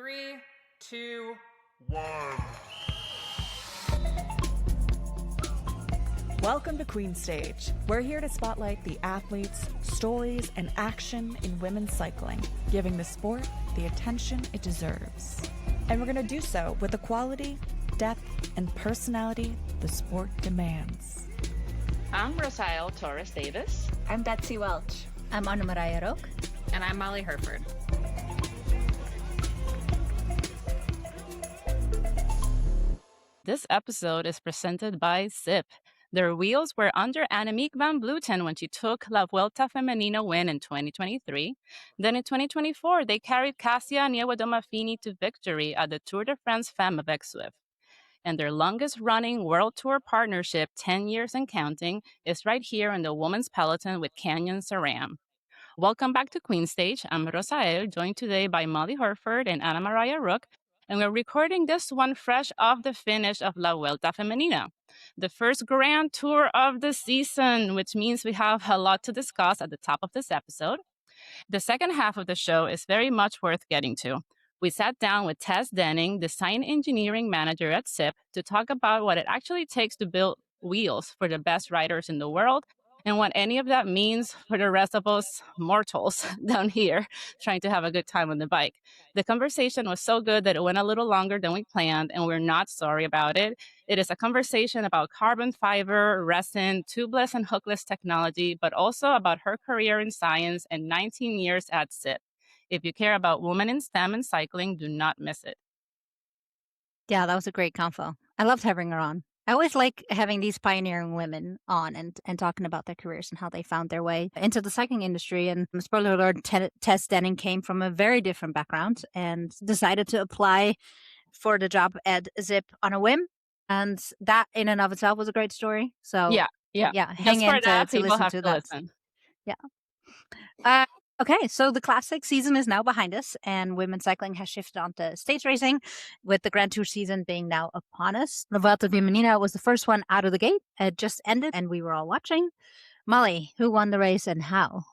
3, 2, 1. Welcome to Queen Stage. We're here to spotlight the athletes, stories, and action in women's cycling, giving the sport the attention it deserves. And we're going to do so with the quality, depth, and personality the sport demands. I'm Rosario Torres Davis. I'm Betsy Welch. I'm Ana Maria Roque. And I'm Molly Herford. This episode is presented by ZIPP. Their wheels were under Annemiek van Vleuten when she took La Vuelta Femenina win in 2023. Then in 2024, they carried Cassia Niewiadoma-Fini to victory at the Tour de France Femmes avec Swift. And their longest-running World Tour partnership, 10 years and counting, is right here in the women's peloton with Canyon Saram. Welcome back to Queen Stage. I'm Rosael, joined today by Molly Herford and Ana Maria Roque, and we're recording this one fresh off the finish of La Vuelta Femenina, the first Grand Tour of the season, which means we have a lot to discuss at the top of this episode. The second half of the show is very much worth getting to. We sat down with Tess Denning, design engineering manager at ZIPP, to talk about what it actually takes to build wheels for the best riders in the world and what any of that means for the rest of us mortals down here trying to have a good time on the bike. The conversation was so good that it went a little longer than we planned, and we're not sorry about it. It is a conversation about carbon fiber, resin, tubeless and hookless technology, but also about her career in science and 19 years at ZIPP. If you care about women in STEM and cycling, do not miss it. Yeah, that was a great convo. I loved having her on. I always like having these pioneering women on and talking about their careers and how they found their way into the cycling industry. And spoiler alert, Tess Denning came from a very different background and decided to apply for the job at ZIPP on a whim. And that in and of itself was a great story. So yeah, hang in to listen to that. Listen. Yeah. Okay, so the classic season is now behind us, and women's cycling has shifted on to stage racing, with the Grand Tour season being now upon us. La Vuelta Femenina was the first one out of the gate. It just ended, and we were all watching. Molly, who won the race and how?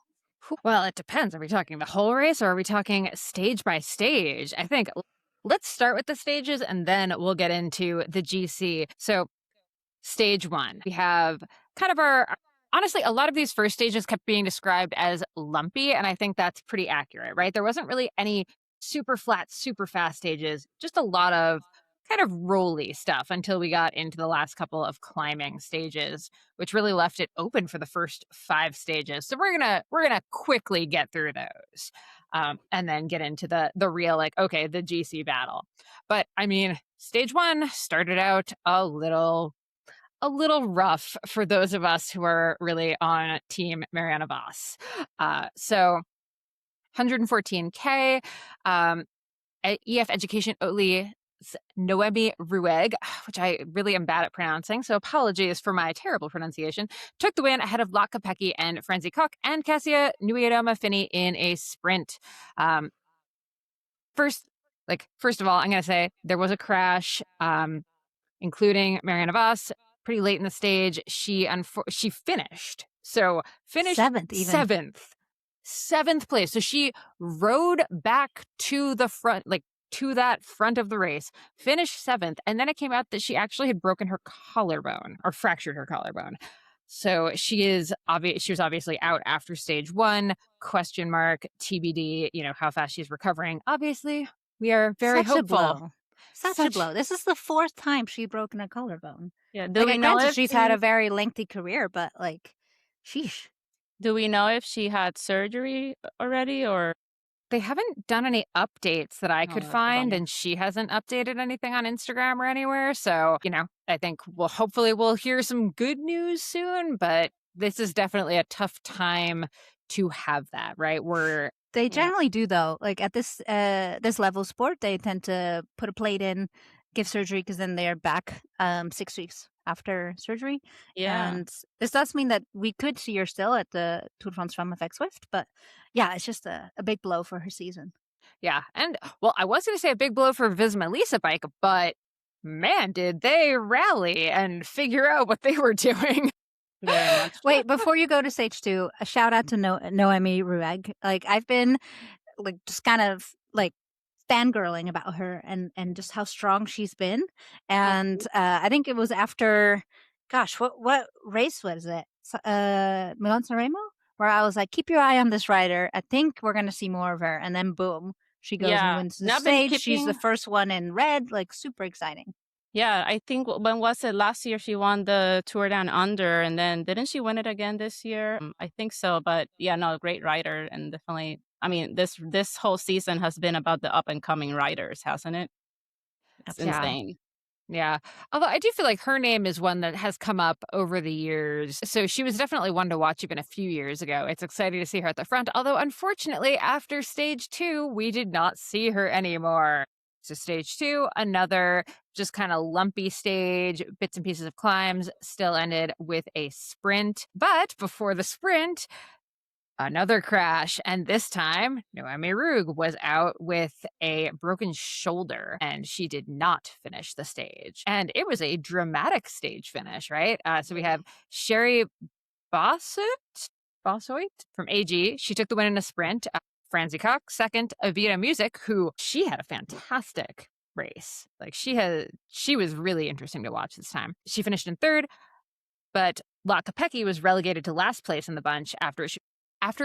Well, it depends. Are we talking the whole race or are we talking stage by stage? I think let's start with the stages and then we'll get into the GC. So stage one, we have kind of honestly, a lot of these first stages kept being described as lumpy, and I think that's pretty accurate, right? There wasn't really any super flat, super fast stages, just a lot of kind of rolly stuff until we got into the last couple of climbing stages, which really left it open for the first 5 stages. So we're gonna quickly get through those, and then get into the real, like, okay, the GC battle. But I mean, stage one started out a little rough for those of us who are really on team Marianne Vos. So 114K, EF Education Oatly Noemi Rueg, which I really am bad at pronouncing, so apologies for my terrible pronunciation, took the win ahead of Lot Kopecky and Francie Koch and Cassia Niewiadoma-Fini in a sprint. First of all, I'm going to say there was a crash, including Marianne Vos. Pretty late in the stage, she finished. So finished seventh place. So she rode back to the front, like to that front of the race, finished 7th, and then it came out that she actually had broken her collarbone or fractured her collarbone. So she was obviously out after stage one. Question mark, TBD. How fast she's recovering. Obviously, we are very hopeful. Such a blow. This is the 4th time she's broken a collarbone. Yeah. She's had a very lengthy career, but sheesh. Do we know if she had surgery already, or they haven't done any updates that I could find, and she hasn't updated anything on Instagram or anywhere. So, I think hopefully we'll hear some good news soon, but this is definitely a tough time to have that, right? They generally do, though. Like at this level of sport, they tend to put a plate in, give surgery, because then they're back 6 weeks after surgery. Yeah. And this does mean that we could see her still at the Tour de France Femmes avec Swift. But yeah, it's just a big blow for her season. Yeah. And well, I was going to say a big blow for Visma Lisa bike, but man, did they rally and figure out what they were doing. Very much. Wait, before you go to stage 2, a shout out to Noemi Rueg. I've been just kind of fangirling about her and just how strong she's been. And I think it was after, gosh, what race was it? Milan Sanremo, where I was like, keep your eye on this rider. I think we're gonna see more of her. And then boom, she goes and Yeah. wins the And I've been stage. She's the keeping. first one in red, like super exciting. Yeah, I think when was it last year she won the Tour Down Under, and then didn't she win it again this year? I think so, but yeah, no, great rider, and definitely. I mean, this whole season has been about the up and coming riders, hasn't it? It's Absolutely. insane. Yeah. Although I do feel like her name is one that has come up over the years. So she was definitely one to watch even a few years ago. It's exciting to see her at the front. Although, unfortunately, after stage 2, we did not see her anymore. So, stage 2, another just kind of lumpy stage, bits and pieces of climbs, still ended with a sprint. But before the sprint, another crash, and this time, Noemi Rug was out with a broken shoulder, and she did not finish the stage. And it was a dramatic stage finish, right? So we have Sherry Bossoit from AG. She took the win in a sprint. Franzi Cox second. Avita Music, who she had a fantastic race. Like she was really interesting to watch this time. She finished in third, but La Capecchi was relegated to last place in the bunch after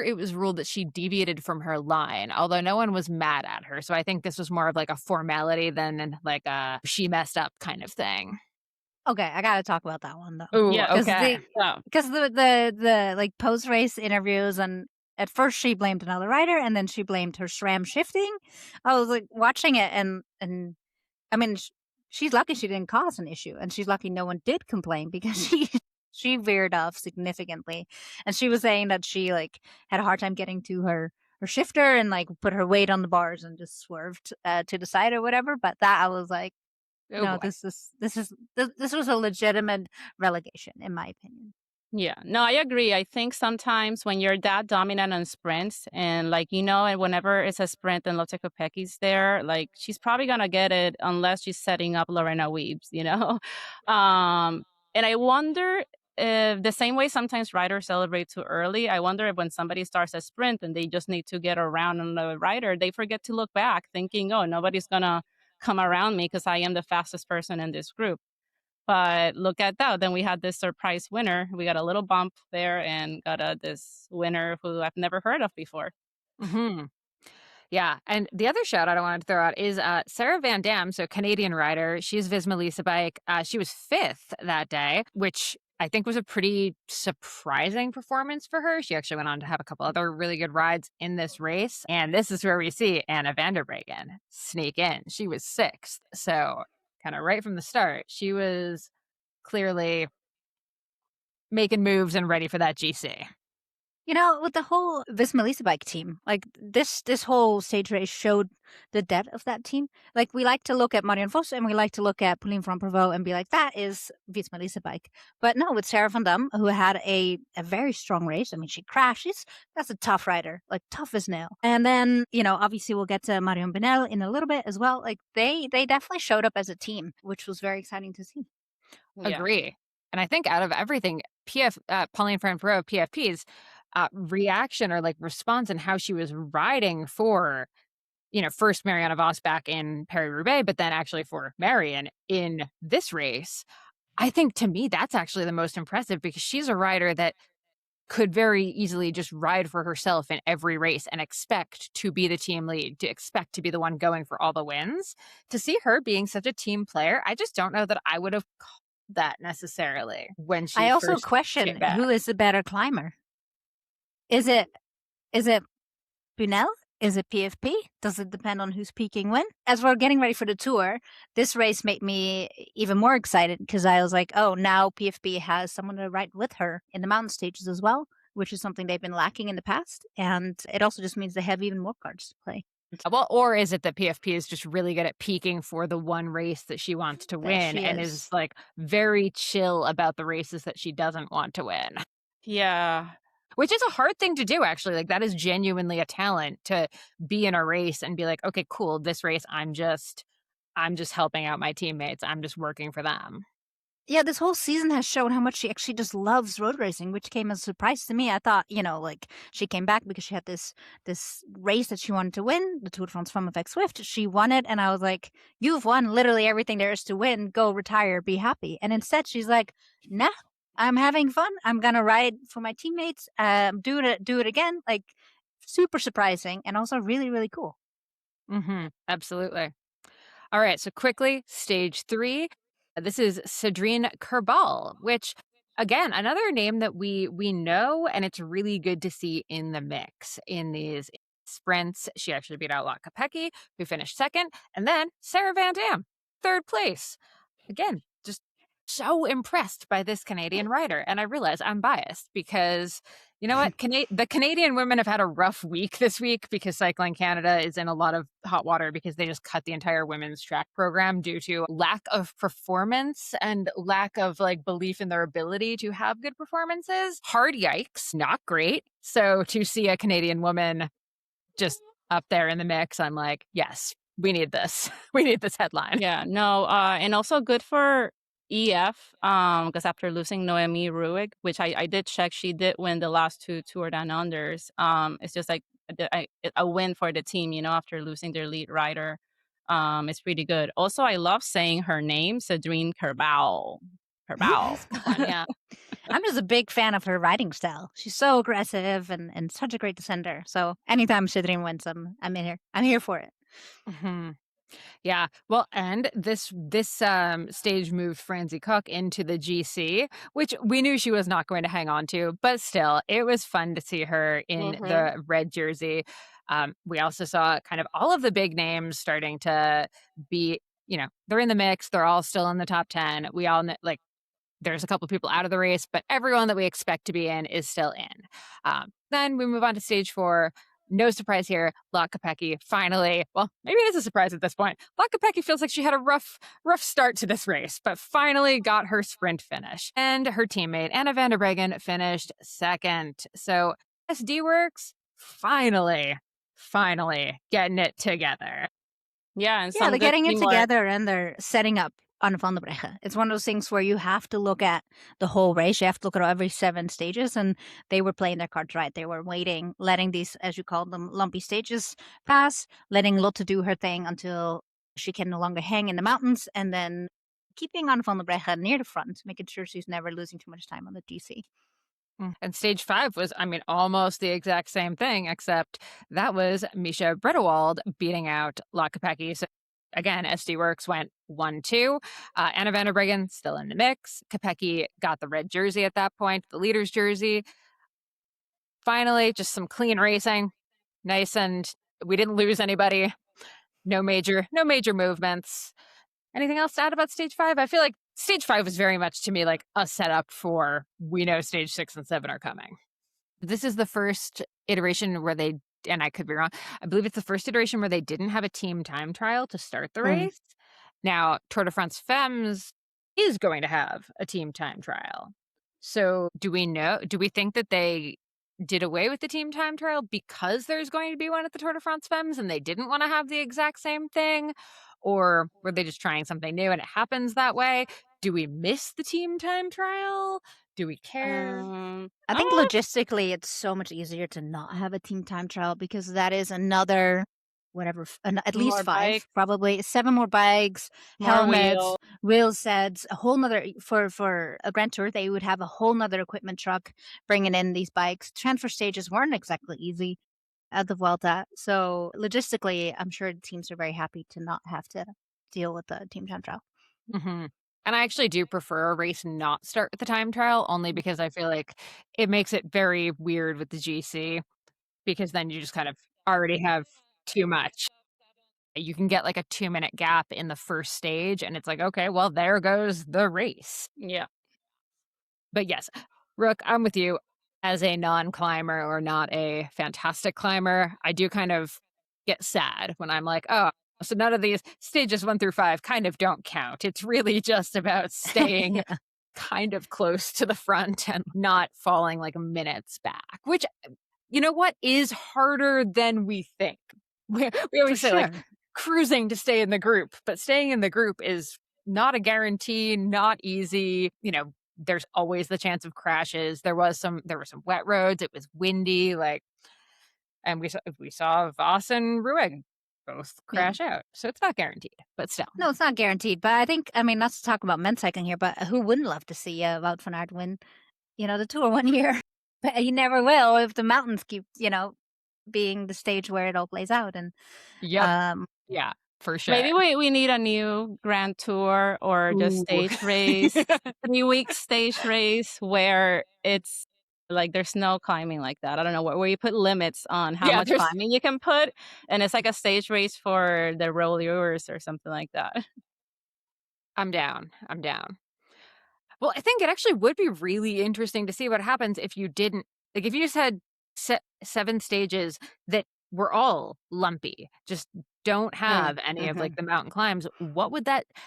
it was ruled that she deviated from her line, although no one was mad at her. So I think this was more of like a formality than like a she messed up kind of thing. Okay, I gotta talk about that one though. Oh, Yeah, okay. Because the like post race interviews, and at first she blamed another rider, and then she blamed her SRAM shifting. I was like watching it, and I mean, she's lucky she didn't cause an issue, and she's lucky no one did complain because she veered off significantly, and she was saying that she like had a hard time getting to her shifter and like put her weight on the bars and just swerved to the side or whatever. But that I was like, Oh, no, boy. this was a legitimate relegation in my opinion. Yeah, no, I agree. I think sometimes when you're that dominant on sprints and like, and whenever it's a sprint and Lotte Kopecki's there, like she's probably going to get it unless she's setting up Lorena Weebs. And I wonder if the same way sometimes riders celebrate too early, I wonder if when somebody starts a sprint and they just need to get around on the rider, they forget to look back thinking, oh, nobody's going to come around me because I am the fastest person in this group. But look at that. Then we had this surprise winner. We got a little bump there and got this winner who I've never heard of before. Mm-hmm. Yeah, and the other shout out I wanted to throw out is Sarah Van Dam, so Canadian rider. She's Visma Lisa bike. She was 5th that day, which I think was a pretty surprising performance for her. She actually went on to have a couple other really good rides in this race. And this is where we see Anna van der Breggen sneak in. She was 6th. So kind of right from the start, she was clearly making moves and ready for that GC. With the whole Visma Lisa bike team, like this whole stage race showed the depth of that team. Like we like to look at Marianne Vos and we like to look at Pauline van Provaux and be like, that is Visma Lisa bike. But no, with Sarah van Dam, who had a very strong race. I mean, she crashed. That's a tough rider, like tough as nail. And then, obviously we'll get to Marion Benel in a little bit as well. Like they definitely showed up as a team, which was very exciting to see. Yeah. Agree. And I think out of everything, Pauline van Provaux, PFP's reaction or like response and how she was riding for, first Marianne Vos back in Paris-Roubaix, but then actually for Marion in this race, I think to me that's actually the most impressive because she's a rider that could very easily just ride for herself in every race and expect to be the team lead, to expect to be the one going for all the wins. To see her being such a team player, I just don't know that I would have called that necessarily when she I also first question came back. who is the better climber. Is it Bunel? Is it PFP? Does it depend on who's peaking when? As we're getting ready for the tour, this race made me even more excited because I was like, oh, now PFP has someone to ride with her in the mountain stages as well, which is something they've been lacking in the past. And it also just means they have even more cards to play. Well, or is it that PFP is just really good at peaking for the one race that she wants to win and is like very chill about the races that she doesn't want to win? Yeah. Which is a hard thing to do, actually. Like, that is genuinely a talent to be in a race and be like, okay, cool, this race, I'm just helping out my teammates. I'm just working for them. Yeah, this whole season has shown how much she actually just loves road racing, which came as a surprise to me. I thought, like she came back because she had this race that she wanted to win, the Tour de France Femme avec Swift. She won it, and I was like, "You've won literally everything there is to win. Go retire, be happy." And instead, she's like, "Nah, I'm having fun. I'm gonna ride for my teammates. Do it again." Like, super surprising and also really, really cool. Absolutely. All right, so quickly, stage 3. This is Cedrine Kerbal, which, again, another name that we know, and it's really good to see in the mix in these sprints. She actually beat out Lot Kopecky, who finished second, and then Sarah Van Dam, third place. Again, just so impressed by this Canadian rider. And I realize I'm biased because, you know what? The Canadian women have had a rough week this week because Cycling Canada is in a lot of hot water because they just cut the entire women's track program due to lack of performance and lack of belief in their ability to have good performances. Hard yikes, not great. So to see a Canadian woman just up there in the mix, I'm like, yes, we need this. We need this headline. Yeah, no, and also good for EF, because after losing Noemi Ruig, which I did check, she did win the last 2 Tour Down Unders. It's just like a win for the team, after losing their lead rider. It's pretty good. Also, I love saying her name, Cedrine Kerbal. Kerbal. Yeah. I'm just a big fan of her riding style. She's so aggressive and such a great descender. So anytime Cedrine wins, I'm in here. I'm here for it. Yeah. Well, and this stage moved Francie Cook into the GC, which we knew she was not going to hang on to, but still, it was fun to see her in the red jersey. We also saw kind of all of the big names starting to be, they're in the mix. They're all still in the top 10. We all know, there's a couple of people out of the race, but everyone that we expect to be in is still in. Then we move on to stage 4. No surprise here. Lot Kopecky finally, well, maybe it is a surprise at this point. Lot Kopecky feels like she had a rough start to this race, but finally got her sprint finish. And her teammate, Anna van der Breggen, finished second. So SD Works, finally getting it together. Yeah, and yeah, they're getting it together and they're setting up on Van der Breggen. It's one of those things where you have to look at the whole race. You have to look at every 7 stages, and they were playing their cards right. They were waiting, letting these, as you call them, lumpy stages pass, letting Lotte do her thing until she can no longer hang in the mountains, and then keeping on Van der Breggen near the front, making sure she's never losing too much time on the GC. And stage 5 was, almost the exact same thing, except that was Misha Bredewald beating out Lot Kopecky. So again, SD Works went 1-2. Anna van der Breggen still in the mix. Kopecky got the red jersey at that point, the leader's jersey. Finally, just some clean racing. Nice, and we didn't lose anybody. No major movements. Anything else to add about stage 5? I feel like stage 5 was very much to me like a setup for we know stage 6 and 7 are coming. This is the first iteration where they, and I could be wrong, I believe it's the first iteration where they didn't have a team time trial to start the race. Now, Tour de France Femmes is going to have a team time trial. So do we think that they did away with the team time trial because there's going to be one at the Tour de France Femmes and they didn't want to have the exact same thing? Or were they just trying something new and it happens that way? Do we miss the team time trial? Do we care? I think logistically it's so much easier to not have a team time trial because that is another at least More 5, bikes. probably 7 more bikes, More helmets, wheel sets, a whole nother for a Grand Tour. They would have a whole nother equipment truck bringing in these bikes. Transfer stages weren't exactly easy at the Vuelta, so logistically, I'm sure the teams are very happy to not have to deal with the team time trial. And I actually do prefer a race not start with the time trial only because I feel like it makes it very weird with the GC because then you just kind of already have too much. You can get like a 2-minute gap in the first stage and it's like, okay, well, there goes the race. Yeah. But yes, Rook, I'm with you. As a non-climber or not a fantastic climber, I do kind of get sad when I'm like, oh, so none of these stages 1 through 5 kind of don't count. It's really just about staying kind of close to the front and not falling like minutes back, which, you know what, is harder than we think. We always say like cruising to stay in the group, but staying in the group is not a guarantee, not easy. There's always the chance of crashes. There were some wet roads. It was windy, and we saw Voss and Rueg both crash out. So it's not guaranteed, but still. No, it's not guaranteed. But I think, not to talk about men's cycling here, but who wouldn't love to see Wout van Aert win, the Tour one year? But he never will if the mountains keep, being the stage where it all plays out. And yeah, for sure. Maybe we need a new Grand Tour or just stage race, 3-week stage race where it's like there's no climbing like that. I don't know, where you put limits on how much climbing you can put, and it's like a stage race for the rollers or something like that. I'm down. Well, I think it actually would be really interesting to see what happens if you didn't, if you just had 7 stages that were all lumpy, just don't have any of the mountain climbs.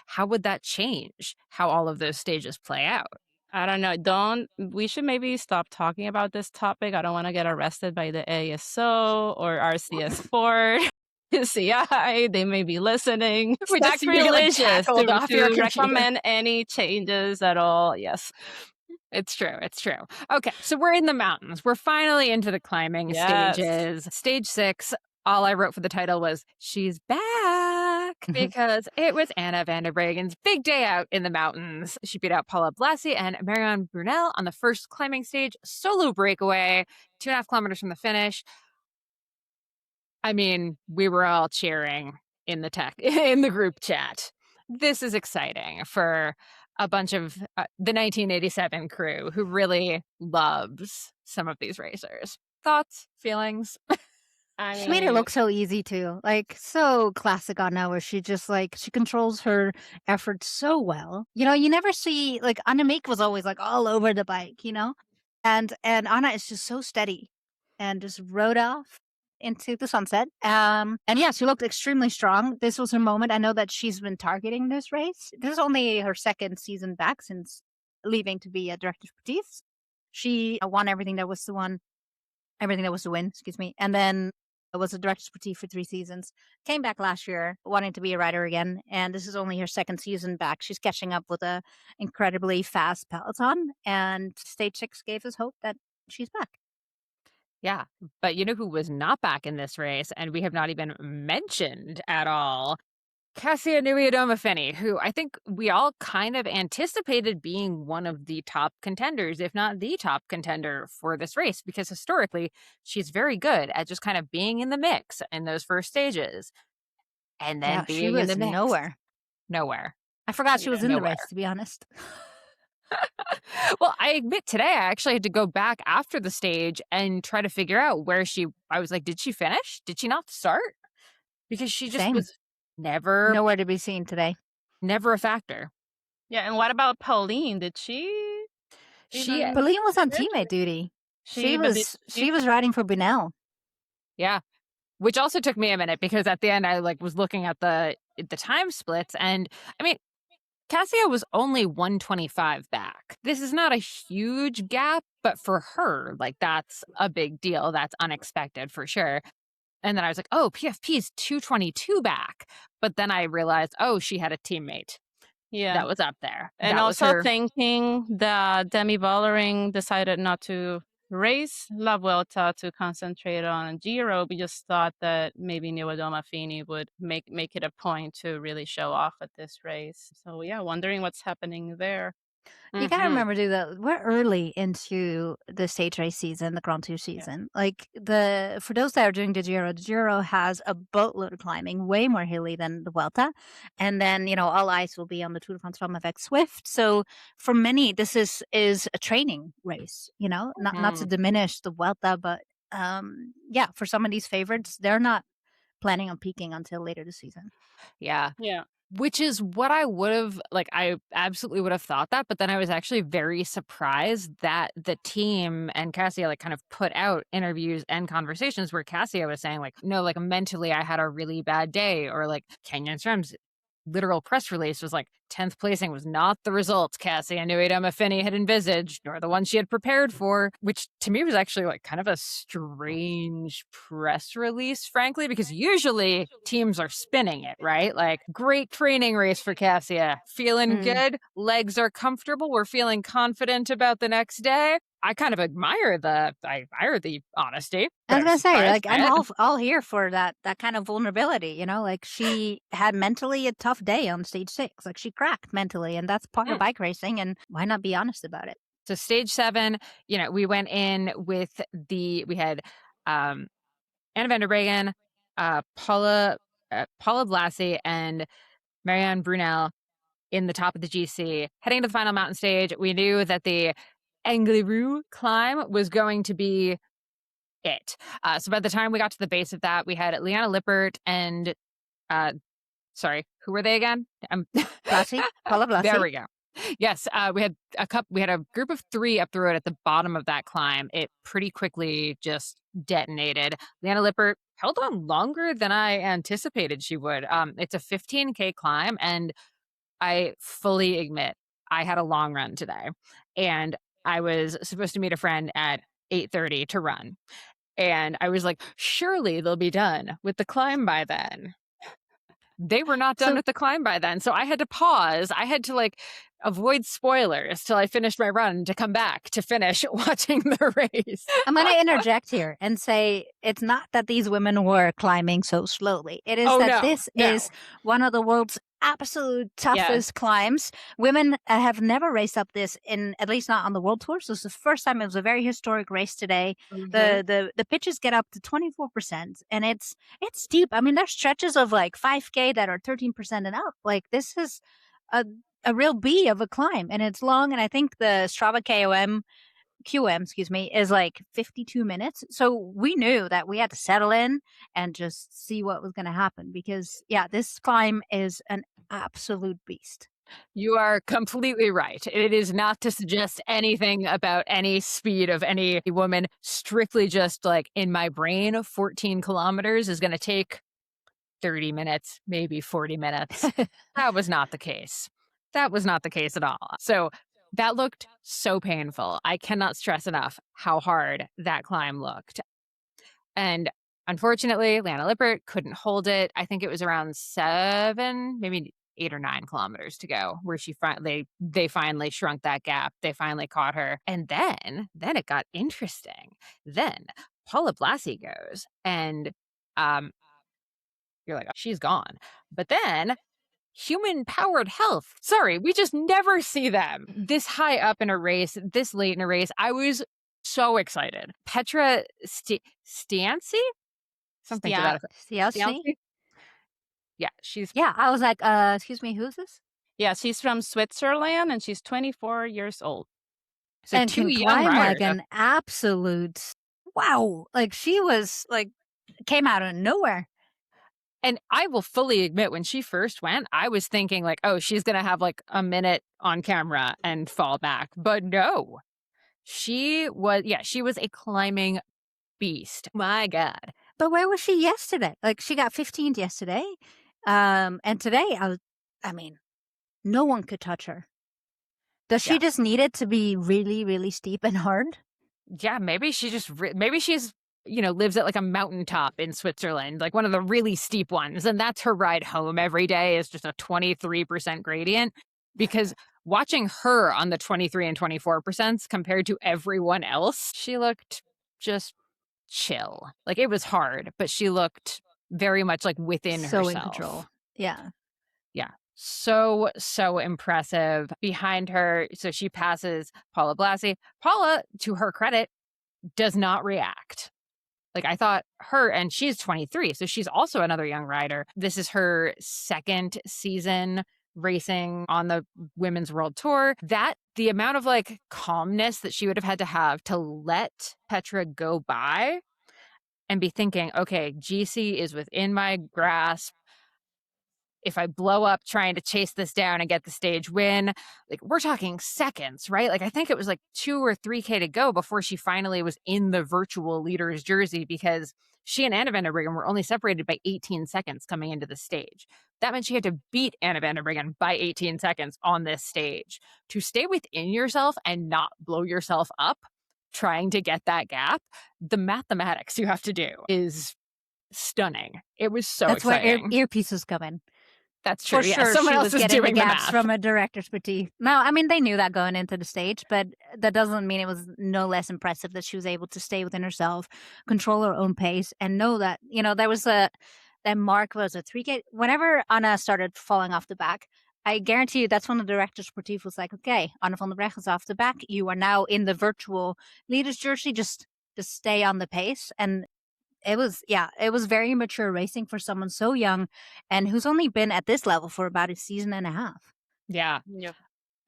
How would that change how all of those stages play out? I don't know. We should maybe stop talking about this topic. I don't want to get arrested by the ASO or RCS Sport. CI, they may be listening. We just sacrilegious to recommend any changes at all. Yes. It's true. Okay, so we're in the mountains. We're finally into the climbing stages. Stage 6, all I wrote for the title was, she's back, because it was Anna van der Breggen's big day out in the mountains. She beat out Paula Blasi and Marion Brunel on the first climbing stage, solo breakaway, 2.5 kilometers from the finish. I mean, we were all cheering in the group chat. This is exciting for a bunch of the 1987 crew who really loves some of these racers. Thoughts, feelings? She made it look so easy too, like so classic Anna, where she just she controls her efforts so well. You never see Annemiek was always all over the bike, and Anna is just so steady and just rode off into the sunset. And yeah, she looked extremely strong. This was her moment. I know that she's been targeting this race. This is only her second season back since leaving to be a director sportif. She won everything that was to win, and then was a director sportif for 3 seasons. Came back last year wanting to be a rider again, and this is only her second season back. She's catching up with a incredibly fast peloton, and stage 6 gave us hope that she's back. Yeah, but you know who was not back in this race, and we have not even mentioned at all? Kasia Niewiadoma-Finney, who I think we all kind of anticipated being one of the top contenders, if not the top contender for this race, because historically she's very good at just kind of being in the mix in those first stages. And then being in the mix. Nowhere. I forgot she was in the race, to be honest. Well, I admit today I actually had to go back after the stage and try to figure out I was like, did she finish? Did she not start? Because she just was nowhere to be seen today. Never a factor. Yeah, and what about Pauline? Did she? Pauline was on teammate duty. She was riding for Brunel. Yeah. Which also took me a minute, because at the end I was looking at the time splits, and I mean, Kasia was only 125 back. This is not a huge gap, but for her, that's a big deal. That's unexpected for sure. And then I was like, oh, PFP is 222 back. But then I realized, she had a teammate. Yeah. That was up there. And also thinking that Demi Vollering decided not to race La Vuelta to concentrate on Giro. We just thought that maybe Niewiadoma-Finney would make it a point to really show off at this race. So yeah, wondering what's happening there. You gotta remember too that we're early into the stage race season, the Grand Tour season. For those that are doing the Giro has a boatload of climbing, way more hilly than the Vuelta, and then all eyes will be on the Tour de France Femme avec Swift. So for many, this is a training race. Not to diminish the Vuelta, but for some of these favorites, they're not planning on peaking until later this season. Yeah. Which is what I would have, I absolutely would have thought that, but then I was actually very surprised that the team and Kasia kind of put out interviews and conversations where Kasia was saying no, mentally I had a really bad day, or Kenyon Srems literal press release was like, 10th placing was not the result Cassie Inuit-Finney had envisaged, nor the one she had prepared for, which to me was actually like kind of a strange press release, frankly, because usually teams are spinning it, right? Like, great training race for Cassia. Feeling good, legs are comfortable, we're feeling confident about the next day. I kind of admire the honesty. I was gonna say, like, I'm all all here for that kind of vulnerability, you know, like she had mentally a tough day on stage 6. Like she cracked mentally, and that's part of bike racing, and why not be honest about it? So stage 7, we went in with we had Anna van der Breggen, Paula Blassie, and Marianne Brunel in the top of the GC. Heading to the final mountain stage, we knew that the Angliru climb was going to be it. So by the time we got to the base of that, we had Liana Lippert and, sorry, who were they again? Blassie, Paula Blassie. There we go. Yes, we had a group of 3 up the road at the bottom of that climb. It pretty quickly just detonated. Liana Lippert held on longer than I anticipated she would. It's a 15K climb, and I fully admit I had a long run today, and I was supposed to meet a friend at 8:30 to run. And I was like, surely they'll be done with the climb by then. They were not done with the climb by then. So I had to pause. I had to avoid spoilers till I finished my run to come back to finish watching the race. I'm going to interject here and say it's not that these women were climbing so slowly. It is this is one of the world's absolute toughest climbs. Women have never raced up this, at least not on the world tour. So this is the first time. It was a very historic race today. The pitches get up to 24%, and it's steep. I mean, there's stretches of like 5K that are 13% and up. Like, this is a real B of a climb, and it's long. And I think the Strava QM, is like 52 minutes. So we knew that we had to settle in and just see what was going to happen, because this climb is an absolute beast. You are completely right. It is not to suggest anything about any speed of any woman. Strictly just like, in my brain, 14 kilometers is going to take 30 minutes, maybe 40 minutes. That was not the case. That was not the case at all. So that looked so painful. I cannot stress enough how hard that climb looked. And unfortunately, Liana Lippert couldn't hold it. I think it was around 7, maybe 8 or 9 kilometers to go, where they finally shrunk that gap. They finally caught her. And then it got interesting. Then Paula Blassie goes, and you're like, oh, she's gone. But then human-powered health. Sorry, we just never see them this high up in a race, this late in a race. I was so excited. Petra Stianci? Something to that effect. Stianci? Yeah, she's... Yeah, I was like, excuse me, who's this? Yeah, she's from Switzerland, and she's 24 years old. So and two can young climb riders. like an absolute... Wow. Like, she was, like, came out of nowhere. And I will fully admit, when she first went, I was thinking like, oh, she's going to have like a minute on camera and fall back. But no, she was a climbing beast. My God. But where was she yesterday? Like, she got 15th yesterday. And today, no one could touch her. Does she just need it to be really, really steep and hard? Yeah, maybe she's lives at like a mountaintop in Switzerland, like one of the really steep ones. And that's her ride home every day, is just a 23% gradient. Because watching her on the 23 and 24% compared to everyone else, she looked just chill. Like, it was hard, but she looked very much like within herself. So in control. Yeah. Yeah. So impressive. Behind her, so she passes Paula Blassie. Paula, to her credit, does not react. Like, I thought and she's 23, so she's also another young rider. This is her second season racing on the Women's World Tour. The amount of like calmness that she would have had to let Petra go by and be thinking, okay, GC is within my grasp. If I blow up trying to chase this down and get the stage win, like, we're talking seconds, right? Like, I think it was like 2 or 3K to go before she finally was in the virtual leader's jersey, because she and Anna van der Breggen were only separated by 18 seconds coming into the stage. That meant she had to beat Anna van der Breggen by 18 seconds on this stage. To stay within yourself and not blow yourself up trying to get that gap, the mathematics you have to do is stunning. It was so That's where exciting. earpieces come in. That's true. For Yeah, sure, someone she else was is getting the doing the gaps math. from a director's perspective. No, I mean, they knew that going into the stage, but that doesn't mean it was no less impressive that she was able to stay within herself, control her own pace, and know that, there was that mark was a 3K. Whenever Anna started falling off the back, I guarantee you that's when the director's perspective was like, okay, Anna van der Breggen is off the back. You are now in the virtual leader's jersey. Just stay on the pace. And it was very mature racing for someone so young and who's only been at this level for about a season and a half. Yeah. Yep.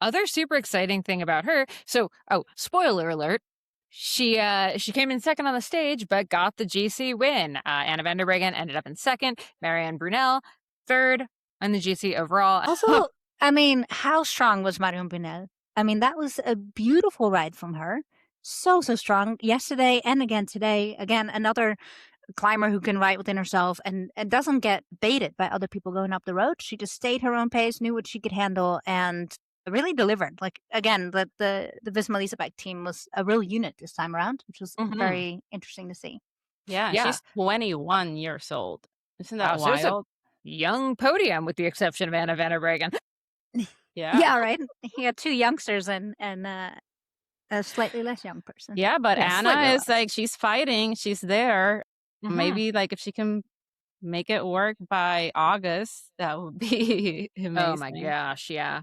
Other super exciting thing about her. So, spoiler alert. She came in second on the stage, but got the GC win. Anna van der Breggen ended up in second. Marianne Brunel third on the GC overall. Also, I mean, how strong was Marion Brunel? I mean, that was a beautiful ride from her. So strong yesterday and again today. Again, another climber who can ride within herself and doesn't get baited by other people going up the road. She just stayed her own pace, knew what she could handle, and really delivered. Like, again, the Visma Lease Bike team was a real unit this time around, which was very interesting to see. Yeah, Yeah. she's 21 years old. Isn't that Wow, so it's a wild? young podium with the exception of Anna van der Breggen. Yeah. Yeah, right. He had two youngsters and a slightly less young person. Yeah, but Yeah, Anna slightly is less. like, she's fighting. She's there. Mhm. Maybe like if she can make it work by August, that would be amazing. Oh my gosh, yeah.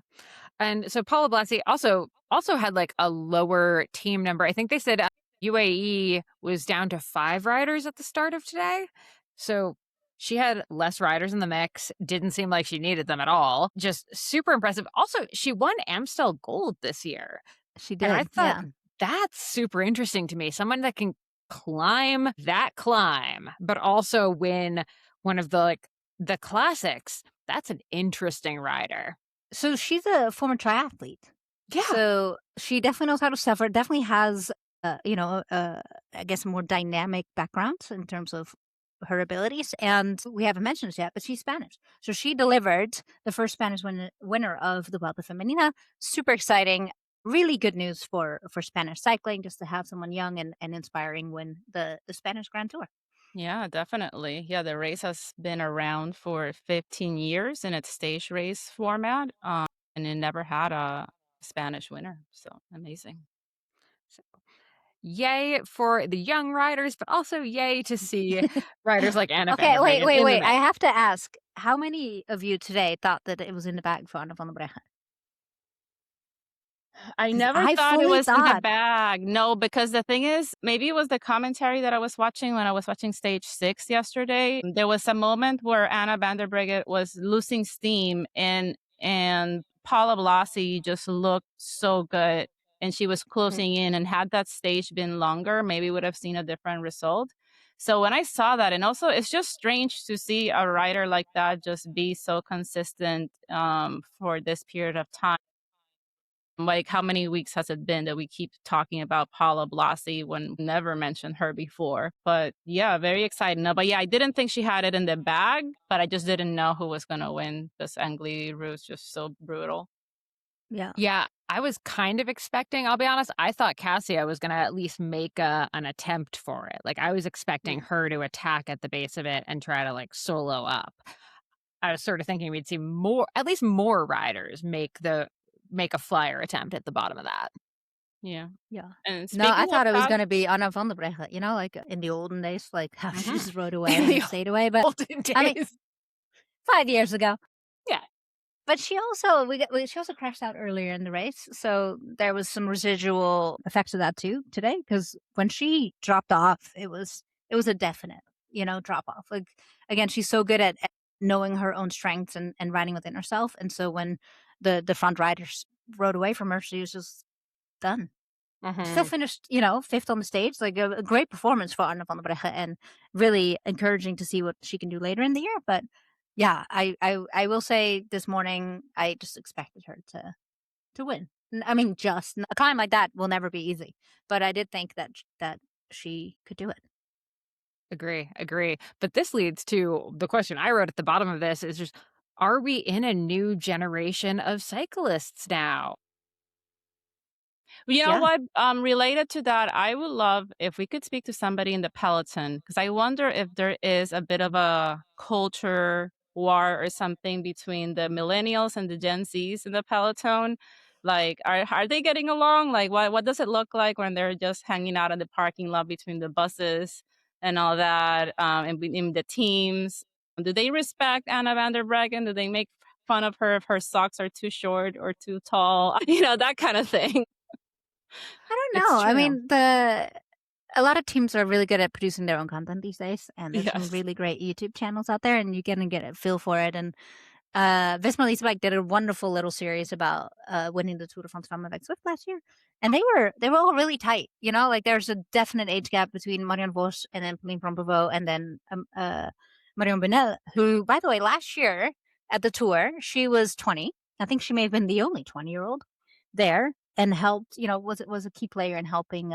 And so Paula Blasi also had like a lower team number. I think they said UAE was down to 5 riders at the start of today. So she had less riders in the mix. Didn't seem like she needed them at all. Just super impressive. Also, she won Amstel Gold this year. She did. And I thought yeah. that's super interesting to me. Someone that can climb that climb, but also win one of the classics. That's an interesting rider. So she's a former triathlete. Yeah. So she definitely knows how to suffer. Definitely has, I guess, a more dynamic background in terms of her abilities. And we haven't mentioned this yet, but she's Spanish. So she delivered the first Spanish winner of the Vuelta Femenina. Super exciting. Really good news for Spanish cycling, just to have someone young and inspiring win the Spanish Grand Tour. Yeah, definitely. Yeah, the race has been around for 15 years in its stage race format, and it never had a Spanish winner. So amazing. So, yay for the young riders, but also yay to see riders like Anna van Okay, der Breggen wait. in the I mix. have to ask, how many of you today thought that it was in the bag for Anna van der Breggen? I 'Cause never I thought it fully was in the thought- bag. No, because the thing is, maybe it was the commentary that I was watching when I was watching stage 6 yesterday. There was a moment where Anna van der Breggen was losing steam and Paula Blasi just looked so good and she was closing in, and had that stage been longer, maybe would have seen a different result. So when I saw that, and also it's just strange to see a rider like that just be so consistent for this period of time. Like, how many weeks has it been that we keep talking about Paula Blasi when we never mentioned her before? But yeah, very exciting. No, but yeah, I didn't think she had it in the bag, but I just didn't know who was going to win because Angli was just so brutal. Yeah. Yeah, I was kind of expecting, I'll be honest, I thought Cassia was going to at least make an attempt for it. Like, I was expecting her to attack at the base of it and try to solo up. I was sort of thinking we'd see at least more riders make a flyer attempt at the bottom of that. Yeah. Yeah. And No, I speaking thought of it was that- going to be Anna van der Breggen, like in the olden days, like how she just rode away In the and stayed away. But Olden I mean, days. 5 years ago. Yeah. But she also she also crashed out earlier in the race, so there was some residual effects of that too today. Because when she dropped off, it was a definite, drop off. Like, again, she's so good at knowing her own strengths and riding within herself, and so when the front riders rode away from her, she was just done. Still finished, 5th on the stage. Like a great performance for Anna van der Breggen, and really encouraging to see what she can do later in the year. But yeah, I will say this morning I just expected her to win. I mean, just a climb like that will never be easy, but I did think that she could do it. Agree. But this leads to the question I wrote at the bottom of this is just, are we in a new generation of cyclists now? You know Yeah. what? Related to that, I would love if we could speak to somebody in the peloton because I wonder if there is a bit of a culture war or something between the millennials and the Gen Zs in the peloton. Like, are they getting along? Like, what does it look like when they're just hanging out in the parking lot between the buses and all that, and in the teams? Do they respect Anna van der Breggen? Do they make fun of her if her socks are too short or too tall? That kind of thing. I don't It's know. I true. mean, a lot of teams are really good at producing their own content these days, and there's some Yes. really great YouTube channels out there, and you can get a feel for it. And Visma Leasebike did a wonderful little series about winning the Tour de France Femmes avec Swift last year, and they were all really tight. Like there's a definite age gap between Marion Vos and then Pauline Prompevot and then Marion Benel, who, by the way, last year at the Tour she was 20. I think she may have been the only 20-year-old there, and helped. Was a key player in helping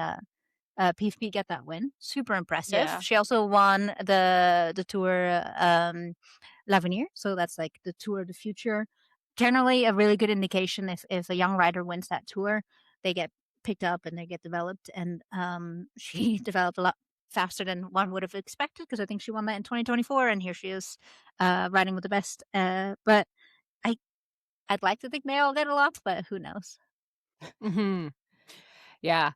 PFP get that win. Super impressive. Yeah. She also won the Tour L'Avenir, so that's like the Tour of the future. Generally, a really good indication if a young rider wins that tour, they get picked up and they get developed. And she developed a lot faster than one would have expected because I think she won that in 2024, and here she is riding with the best. But I I'd like to think they all get a lot, but who knows? Mhm. Yeah.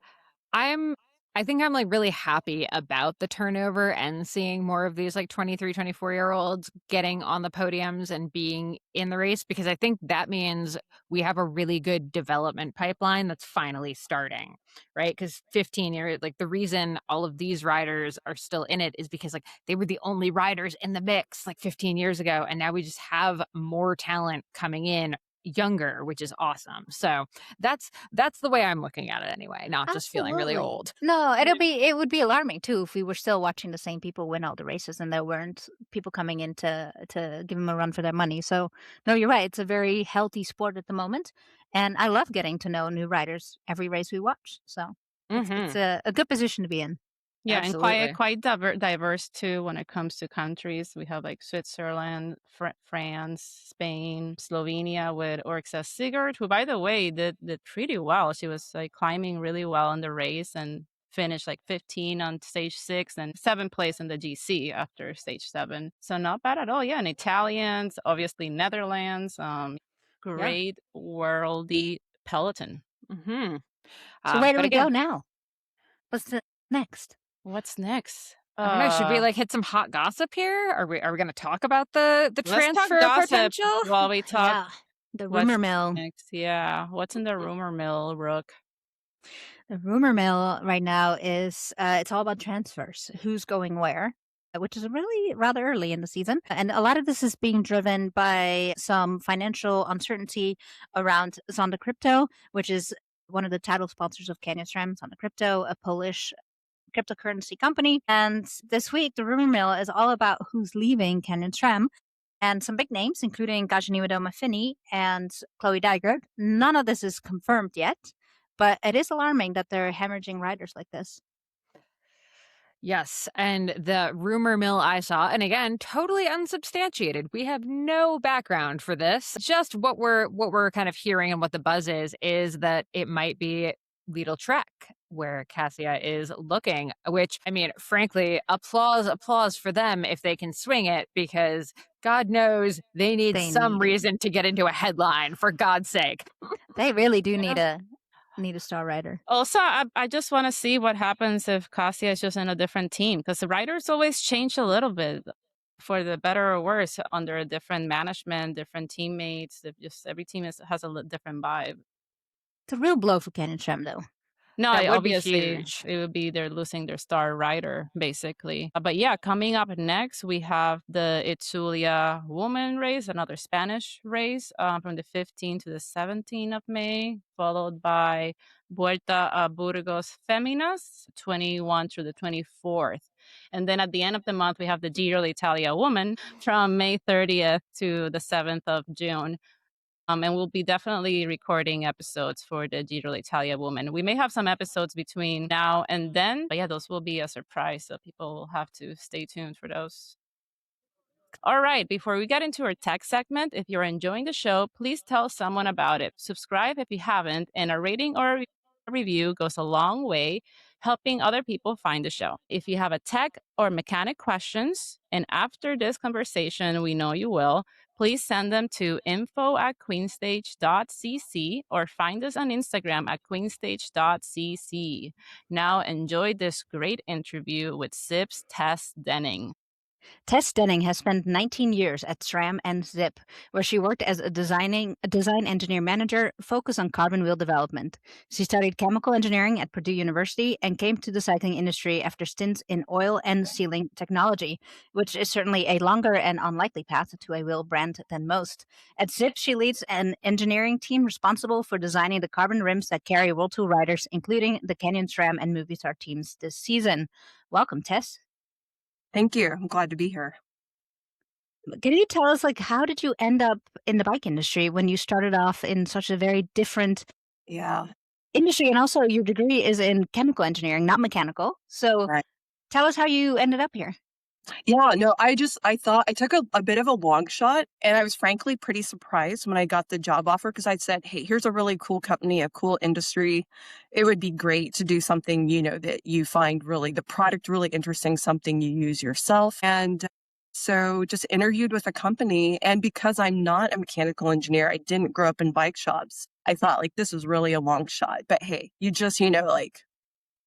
I'm I think I'm, like, really happy about the turnover and seeing more of these, like, 23, 24-year-olds getting on the podiums and being in the race because I think that means we have a really good development pipeline that's finally starting, right? Because 15 years like, the reason all of these riders are still in it is because, like, they were the only riders in the mix, like, 15 years ago, and now we just have more talent coming in younger, which is awesome. So, that's the way I'm looking at it anyway, not just feeling really Absolutely. old. No, it would be alarming too if we were still watching the same people win all the races and there weren't people coming in to give them a run for their money. So, no, you're right. It's a very healthy sport at the moment, and I love getting to know new riders every race we watch. So, it's Mhm. a good position to be in. Yeah, and quite Absolutely. quite diverse too when it comes to countries. We have like Switzerland, France, Spain, Slovenia with Orxa Sigurd, who by the way did pretty well. She was like climbing really well in the race and finished like 15 on stage 6 and 7th place in the GC after stage 7. So not bad at all. Yeah, and Italians, obviously Netherlands, Yeah. great worldy peloton. Mhm. So, where do But we go again, now? What's the next? What's next? I don't know, should we, like, hit some hot gossip here? Are we gonna talk about the Let's talk transfer gossip potential? while we talk Yeah, the what's rumor mill. next. Yeah, what's in the rumor mill, Rook? The rumor mill right now is it's all about transfers. Who's going where? Which is really rather early in the season. And a lot of this is being driven by some financial uncertainty around Zonda Crypto, which is one of the title sponsors of Canyon SRAM, Zonda Crypto, a Polish cryptocurrency company. And this week, the rumor mill is all about who's leaving Canyon SRAM and some big names, including Gajaniwadoma Finney and Chloe Dygert. None of this is confirmed yet, but it is alarming that they're hemorrhaging riders like this. Yes, and the rumor mill I saw, and again, totally unsubstantiated. We have no background for this. Just what we're kind of hearing and what the buzz is that it might be Lidl Trek where Cassia is looking, which I mean, frankly, applause for them if they can swing it because God knows they need They some need it. reason to get into a headline for God's sake. They really do need Yeah. a star rider. Also, I just want to see what happens if Cassia is just in a different team because the writers always change a little bit for the better or worse under a different management, different teammates. Just every team has a different vibe. It's a real blow for Canyon SRAM, though. No, That would be obviously huge. it would be they're losing their star rider, basically. But yeah, coming up next, we have the Itzulia woman race, another Spanish race from the 15th to the 17th of May, followed by Vuelta a Burgos Feminas, 21 through the 24th. And then at the end of the month, we have the Giro d'Italia woman from May 30th to the 7th of June. And we'll be definitely recording episodes for the Giro d'Italia woman. We may have some episodes between now and then, but yeah, those will be a surprise. So people will have to stay tuned for those. All right, before we get into our tech segment, if you're enjoying the show, please tell someone about it. Subscribe if you haven't, and a rating or a review goes a long way helping other people find the show. If you have a tech or mechanic questions, and after this conversation, we know you will, please send them to info@queenstage.cc or find us on Instagram at queenstage.cc. Now enjoy this great interview with ZIPP's Tess Denning. Tess Denning has spent 19 years at SRAM and ZIPP, where she worked as a design engineer manager focused on carbon wheel development. She studied chemical engineering at Purdue University and came to the cycling industry after stints in oil and sealing technology, which is certainly a longer and unlikely path to a wheel brand than most. At ZIPP, she leads an engineering team responsible for designing the carbon rims that carry World Tour riders, including the Canyon SRAM and Movistar teams this season. Welcome, Tess. Thank you. I'm glad to be here. Can you tell us, how did you end up in the bike industry when you started off in such a very different industry? And also, your degree is in chemical engineering, not mechanical. So Right. tell us how you ended up here. Yeah, no, I thought I took a bit of a long shot, and I was frankly pretty surprised when I got the job offer because I said, hey, here's a really cool company, a cool industry. It would be great to do something, that you find really the product really interesting, something you use yourself. And so just interviewed with a company. And because I'm not a mechanical engineer, I didn't grow up in bike shops. I thought this was really a long shot. But hey, you just,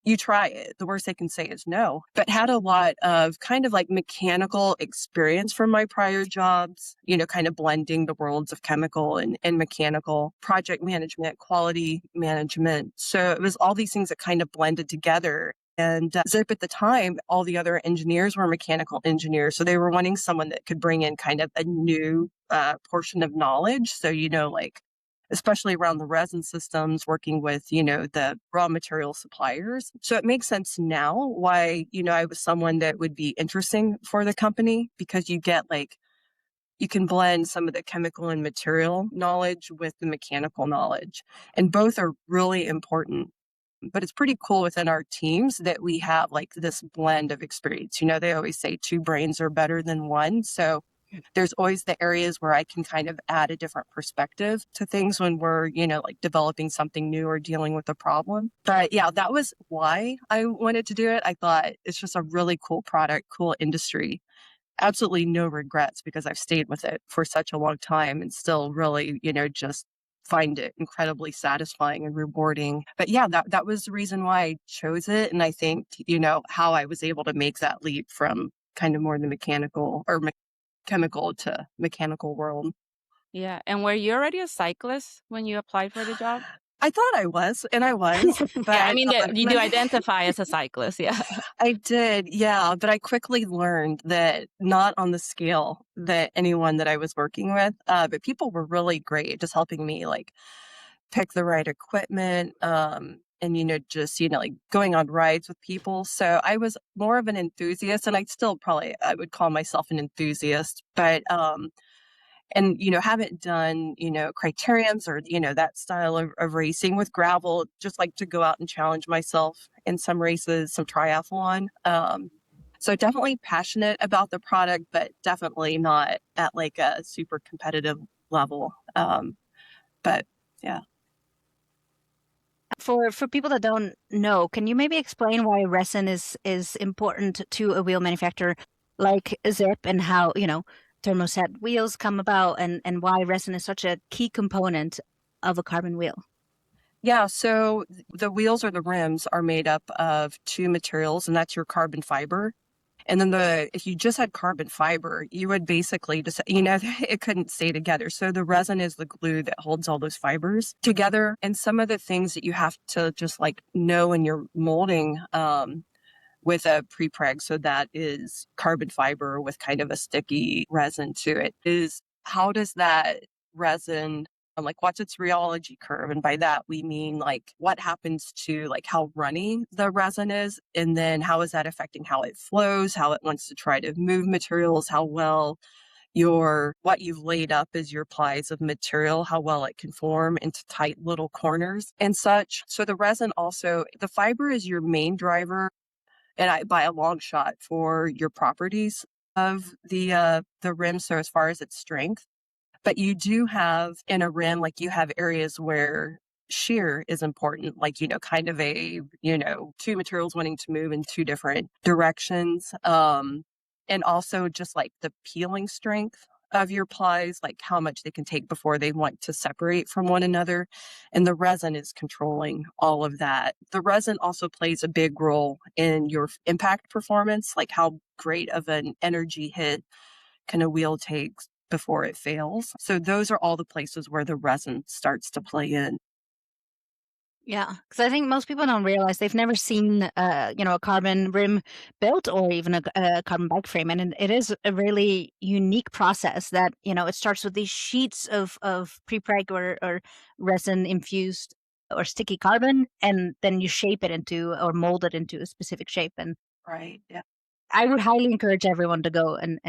you try it. The worst they can say is no. But had a lot of kind of mechanical experience from my prior jobs, kind of blending the worlds of chemical and mechanical, project management, quality management. So it was all these things that kind of blended together. And ZIPP at the time, all the other engineers were mechanical engineers. So they were wanting someone that could bring in kind of a new portion of knowledge. So, especially around the resin systems, working with, the raw material suppliers. So it makes sense now why, I was someone that would be interesting for the company because you get you can blend some of the chemical and material knowledge with the mechanical knowledge. And both are really important. But it's pretty cool within our teams that we have this blend of experience. They always say 2 brains are better than 1. So there's always the areas where I can kind of add a different perspective to things when we're, developing something new or dealing with a problem. But yeah, that was why I wanted to do it. I thought it's just a really cool product, cool industry. Absolutely no regrets because I've stayed with it for such a long time and still really, just find it incredibly satisfying and rewarding. But yeah, that was the reason why I chose it. And I think, how I was able to make that leap from kind of more the mechanical or chemical to mechanical world. Yeah. And were you already a cyclist when you applied for the job? I thought I was, and I was. But Yeah, I mean, you do identify as a cyclist. Yeah. I did, yeah. But I quickly learned that not on the scale that anyone that I was working with, but people were really great just helping me pick the right equipment, and, just, going on rides with people. So I was more of an enthusiast, and I would call myself an enthusiast, but, and, haven't done, criteriums or, that style of racing with gravel, just like to go out and challenge myself in some races, some triathlon. So definitely passionate about the product, but definitely not at a super competitive level. But yeah. For people that don't know, can you maybe explain why resin is important to a wheel manufacturer like ZIPP and how, thermoset wheels come about and why resin is such a key component of a carbon wheel? Yeah, so the wheels or the rims are made up of 2 materials, and that's your carbon fiber. And then if you just had carbon fiber, you would basically just, it couldn't stay together. So the resin is the glue that holds all those fibers together. And some of the things that you have to just know when you're molding with a prepreg, so that is carbon fiber with kind of a sticky resin to it, is how does that resin, what's its rheology curve? And by that, we mean what happens to how runny the resin is. And then how is that affecting how it flows, how it wants to try to move materials, how well, what you've laid up as your plies of material, how well it can form into tight little corners and such. So the resin also, the fiber is your main driver, and by a long shot, for your properties of the rim. So as far as its strength, but you do have in a rim, like you have areas where shear is important, like, kind of two materials wanting to move in two different directions. And also just like the peeling strength of your plies, like how much they can take before they want to separate from one another. And the resin is controlling all of that. The resin also plays a big role in your impact performance, like how great of an energy hit can a wheel take before it fails. So those are all the places where the resin starts to play in. Yeah, because I think most people don't realize they've never seen, a carbon rim built or even a carbon bike frame, and it is a really unique process that, it starts with these sheets of pre-preg or resin infused or sticky carbon, and then you shape it into or mold it into a specific shape. And Right. Yeah. I would highly encourage everyone to go and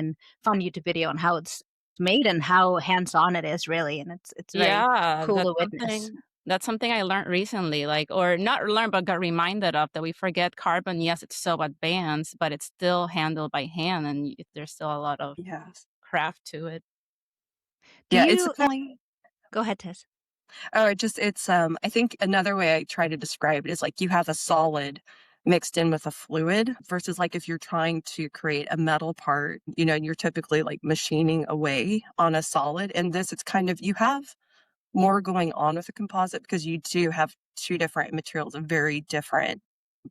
find a YouTube video on how it's made and how hands-on it is, really, and it's very Yeah, cool to witness. that's something I learned recently, like, or not learned, but got reminded of, that we forget carbon. Yes, it's so advanced, but it's still handled by hand, and there's still a lot of Yes. craft to it. Do Yeah, it's you definitely. go ahead, Tess. Oh, it's I think another way I try to describe it is like you have a solid mixed in with a fluid versus like if you're trying to create a metal part, and you're typically like machining away on a solid. And this, it's kind of, you have more going on with a composite because you do have two different materials of very different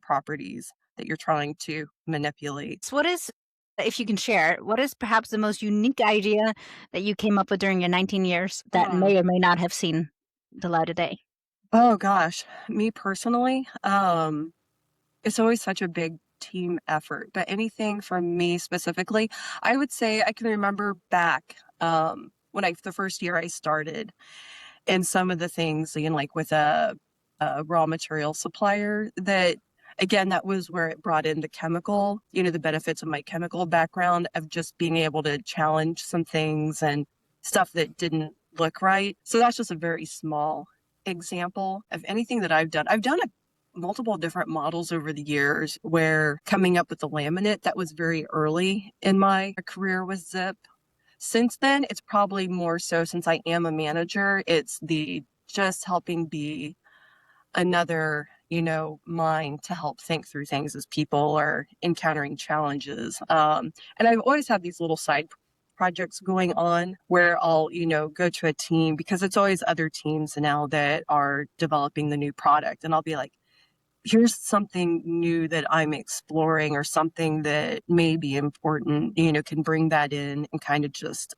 properties that you're trying to manipulate. So what is, if you can share, what is perhaps the most unique idea that you came up with during your 19 years that Hmm. may or may not have seen the light of day? Oh gosh, me personally, it's always such a big team effort, but anything from me specifically, I would say I can remember back when the first year I started, and some of the things, like with a raw material supplier, that again, that was where it brought in the chemical, the benefits of my chemical background of just being able to challenge some things and stuff that didn't look right. So that's just a very small example of anything that I've done. I've done multiple different models over the years where coming up with the laminate, that was very early in my career with ZIPP. Since then, it's probably more so, since I am a manager, it's the just helping be another, mind to help think through things as people are encountering challenges. And I've always had these little side projects going on where I'll, go to a team, because it's always other teams now that are developing the new product. And I'll be like, here's something new that I'm exploring, or something that may be important, can bring that in and kind of just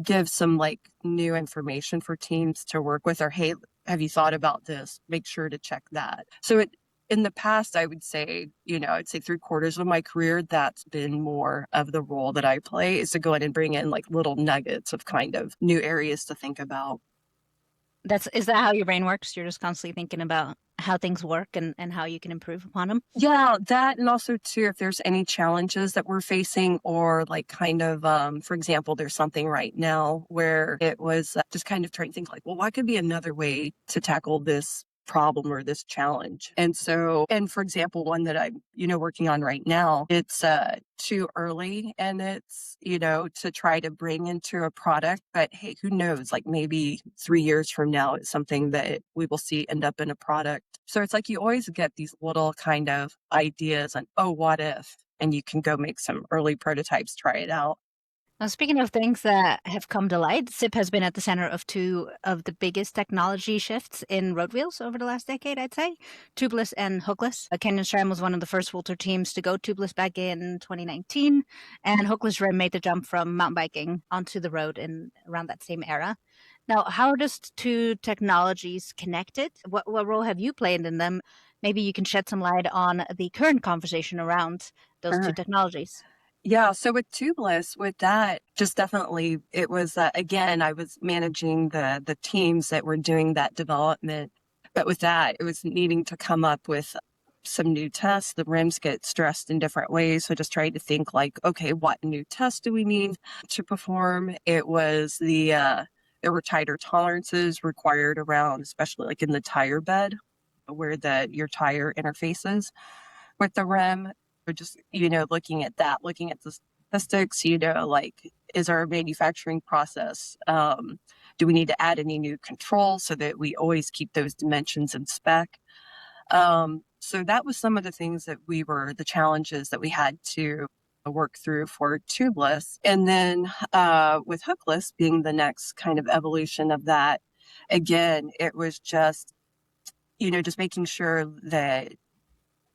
give some like new information for teams to work with, or, hey, have you thought about this? Make sure to check that. So in the past, I would say, I'd say 3/4 of my career, that's been more of the role that I play, is to go in and bring in like little nuggets of kind of new areas to think about. Is that how your brain works? You're just constantly thinking about how things work and how you can improve upon them? Yeah, that, and also too, if there's any challenges that we're facing, or like kind of, for example, there's something right now where it was just kind of trying to think like, well, what could be another way to tackle this problem or this challenge? And so, and for example, one that I'm, working on right now, it's too early, and it's, to try to bring into a product, but hey, who knows, like maybe 3 years from now, it's something that we will see end up in a product. So it's like you always get these little kind of ideas and, oh, what if? And you can go make some early prototypes, try it out. Now, speaking of things that have come to light, ZIPP has been at the center of two of the biggest technology shifts in road wheels over the last decade, I'd say, tubeless and hookless. Canyon SRAM was one of the first Walter teams to go tubeless back in 2019, and hookless rim made the jump from mountain biking onto the road in around that same era. Now, how are those two technologies connected? What role have you played in them? Maybe you can shed some light on the current conversation around those two Sure. technologies. Yeah, so with tubeless, with that, just definitely, it was, again, I was managing the teams that were doing that development. But with that, it was needing to come up with some new tests. The rims get stressed in different ways. So just trying to think like, okay, what new test do we need to perform? It was there were tighter tolerances required around, especially like in the tire bed where your tire interfaces with the rim. Or just, looking at that, looking at the statistics, like, is our manufacturing process, do we need to add any new controls so that we always keep those dimensions in spec? So that was some of the things the challenges that we had to work through for tubeless. And then with hookless being the next kind of evolution of that, again, it was just, just making sure that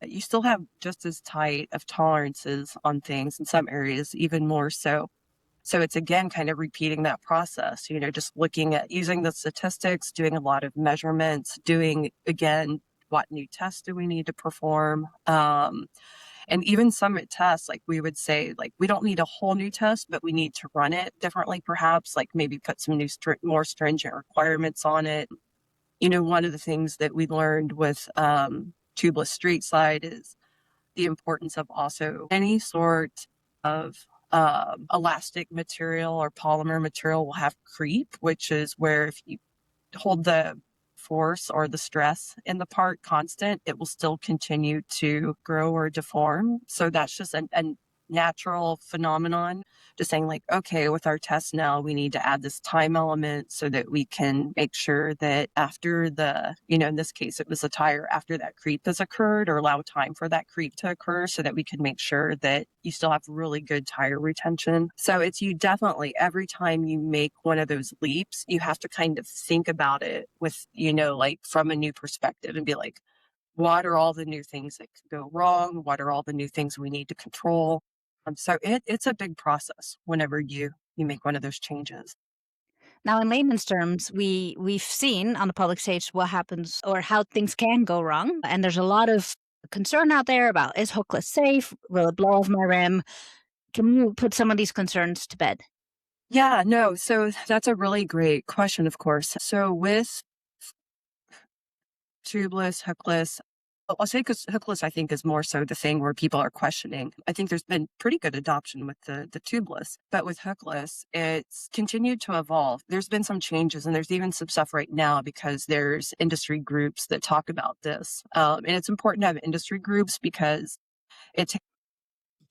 you still have just as tight of tolerances on things in some areas, even more so. So it's, again, kind of repeating that process, just looking at using the statistics, doing a lot of measurements, doing, again, what new tests do we need to perform? And even some tests, like we would say, like, we don't need a whole new test, but we need to run it differently, perhaps, like maybe put some new, more stringent requirements on it. One of the things that we learned with tubeless street side is the importance of also any sort of elastic material or polymer material will have creep, which is where if you hold the force or the stress in the part constant, it will still continue to grow or deform. So that's just a natural phenomenon. Just saying like, okay, with our test now, we need to add this time element so that we can make sure that after in this case, it was a tire, after that creep has occurred, or allow time for that creep to occur so that we can make sure that you still have really good tire retention. So you definitely, every time you make one of those leaps, you have to kind of think about it with, like from a new perspective and be like, what are all the new things that could go wrong? What are all the new things we need to control? So it's a big process whenever you make one of those changes. Now, in layman's terms, we've seen on the public stage what happens or how things can go wrong, and there's a lot of concern out there about, is hookless safe? Will it blow off my rim? Can you put some of these concerns to bed? Yeah, no. So that's a really great question, of course. So with tubeless, hookless, I'll say because hookless, I think, is more so the thing where people are questioning. I think there's been pretty good adoption with the tubeless, but with hookless, it's continued to evolve. There's been some changes, and there's even some stuff right now because there's industry groups that talk about this. And it's important to have industry groups because it takes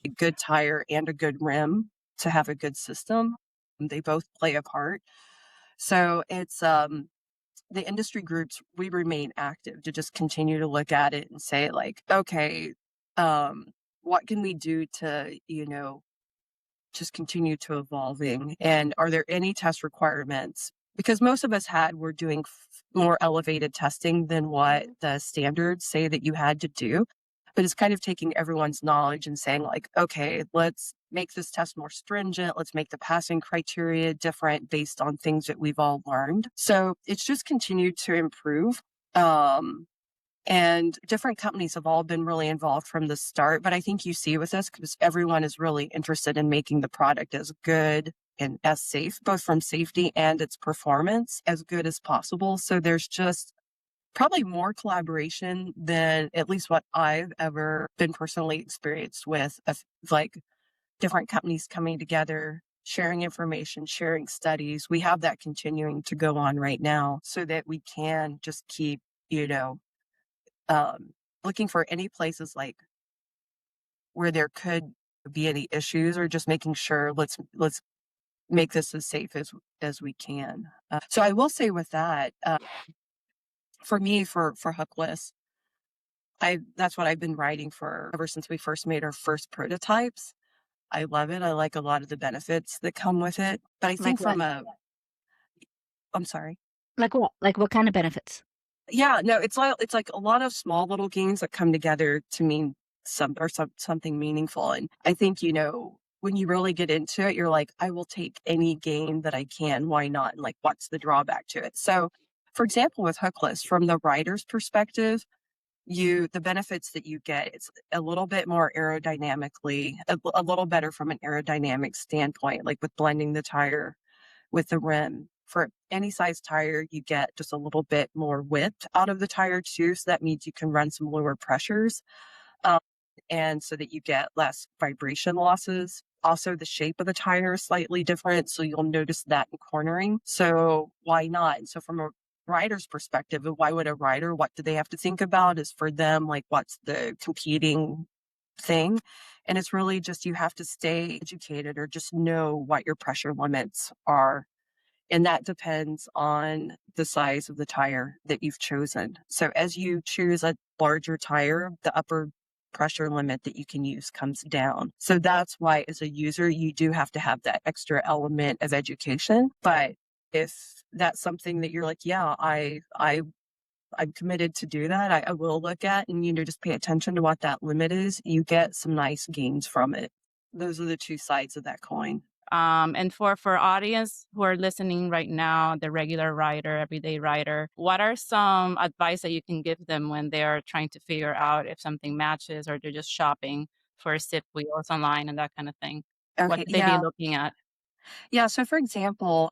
a good tire and a good rim to have a good system. They both play a part. So it's the industry groups, we remain active to just continue to look at it and say like, okay, what can we do to, just continue to evolving? And are there any test requirements? Because most of us were doing more elevated testing than what the standards say that you had to do. But it's kind of taking everyone's knowledge and saying like, okay, let's make this test more stringent. Let's make the passing criteria different based on things that we've all learned. So it's just continued to improve. And different companies have all been really involved from the start. But I think you see with this, because everyone is really interested in making the product as good and as safe, both from safety and its performance, as good as possible. So there's just probably more collaboration than at least what I've ever been personally experienced with, like different companies coming together, sharing information, sharing studies. We have that continuing to go on right now so that we can just keep, looking for any places like where there could be any issues, or just making sure let's make this as safe as we can. So I will say with that, for me, for hookless, that's what I've been writing for ever since we first made our first prototypes. I love it. I like a lot of the benefits that come with it. But I think I'm sorry. Like what? Like what kind of benefits? Yeah, no, it's like a lot of small little gains that come together to mean something meaningful. And I think, when you really get into it, you're like, I will take any gain that I can. Why not? And like, what's the drawback to it? So, for example, with hookless, from the rider's perspective, the benefits that you get, it's a little bit more aerodynamically, a little better from an aerodynamic standpoint, like with blending the tire with the rim. for any size tire, you get just a little bit more width out of the tire too. So that means you can run some lower pressures. And so that you get less vibration losses. Also, the shape of the tire is slightly different, so you'll notice that in cornering. So why not? So from a rider's perspective, why would a rider, what do they have to think about is for them, like what's the competing thing? And it's really just you have to stay educated or just know what your pressure limits are. And that depends on the size of the tire that you've chosen. So as you choose a larger tire, the upper pressure limit that you can use comes down. So that's why as a user, you do have to have that extra element of education. But if that's something that you're like, yeah, I'm committed to do that, I will look at and, just pay attention to what that limit is, you get some nice gains from it. Those are the two sides of that coin. And for audience who are listening right now, the regular rider, everyday rider, what are some advice that you can give them when they are trying to figure out if something matches or they're just shopping for ZIPP wheels online and that kind of thing? What Okay, should they be looking at? Yeah. So for example,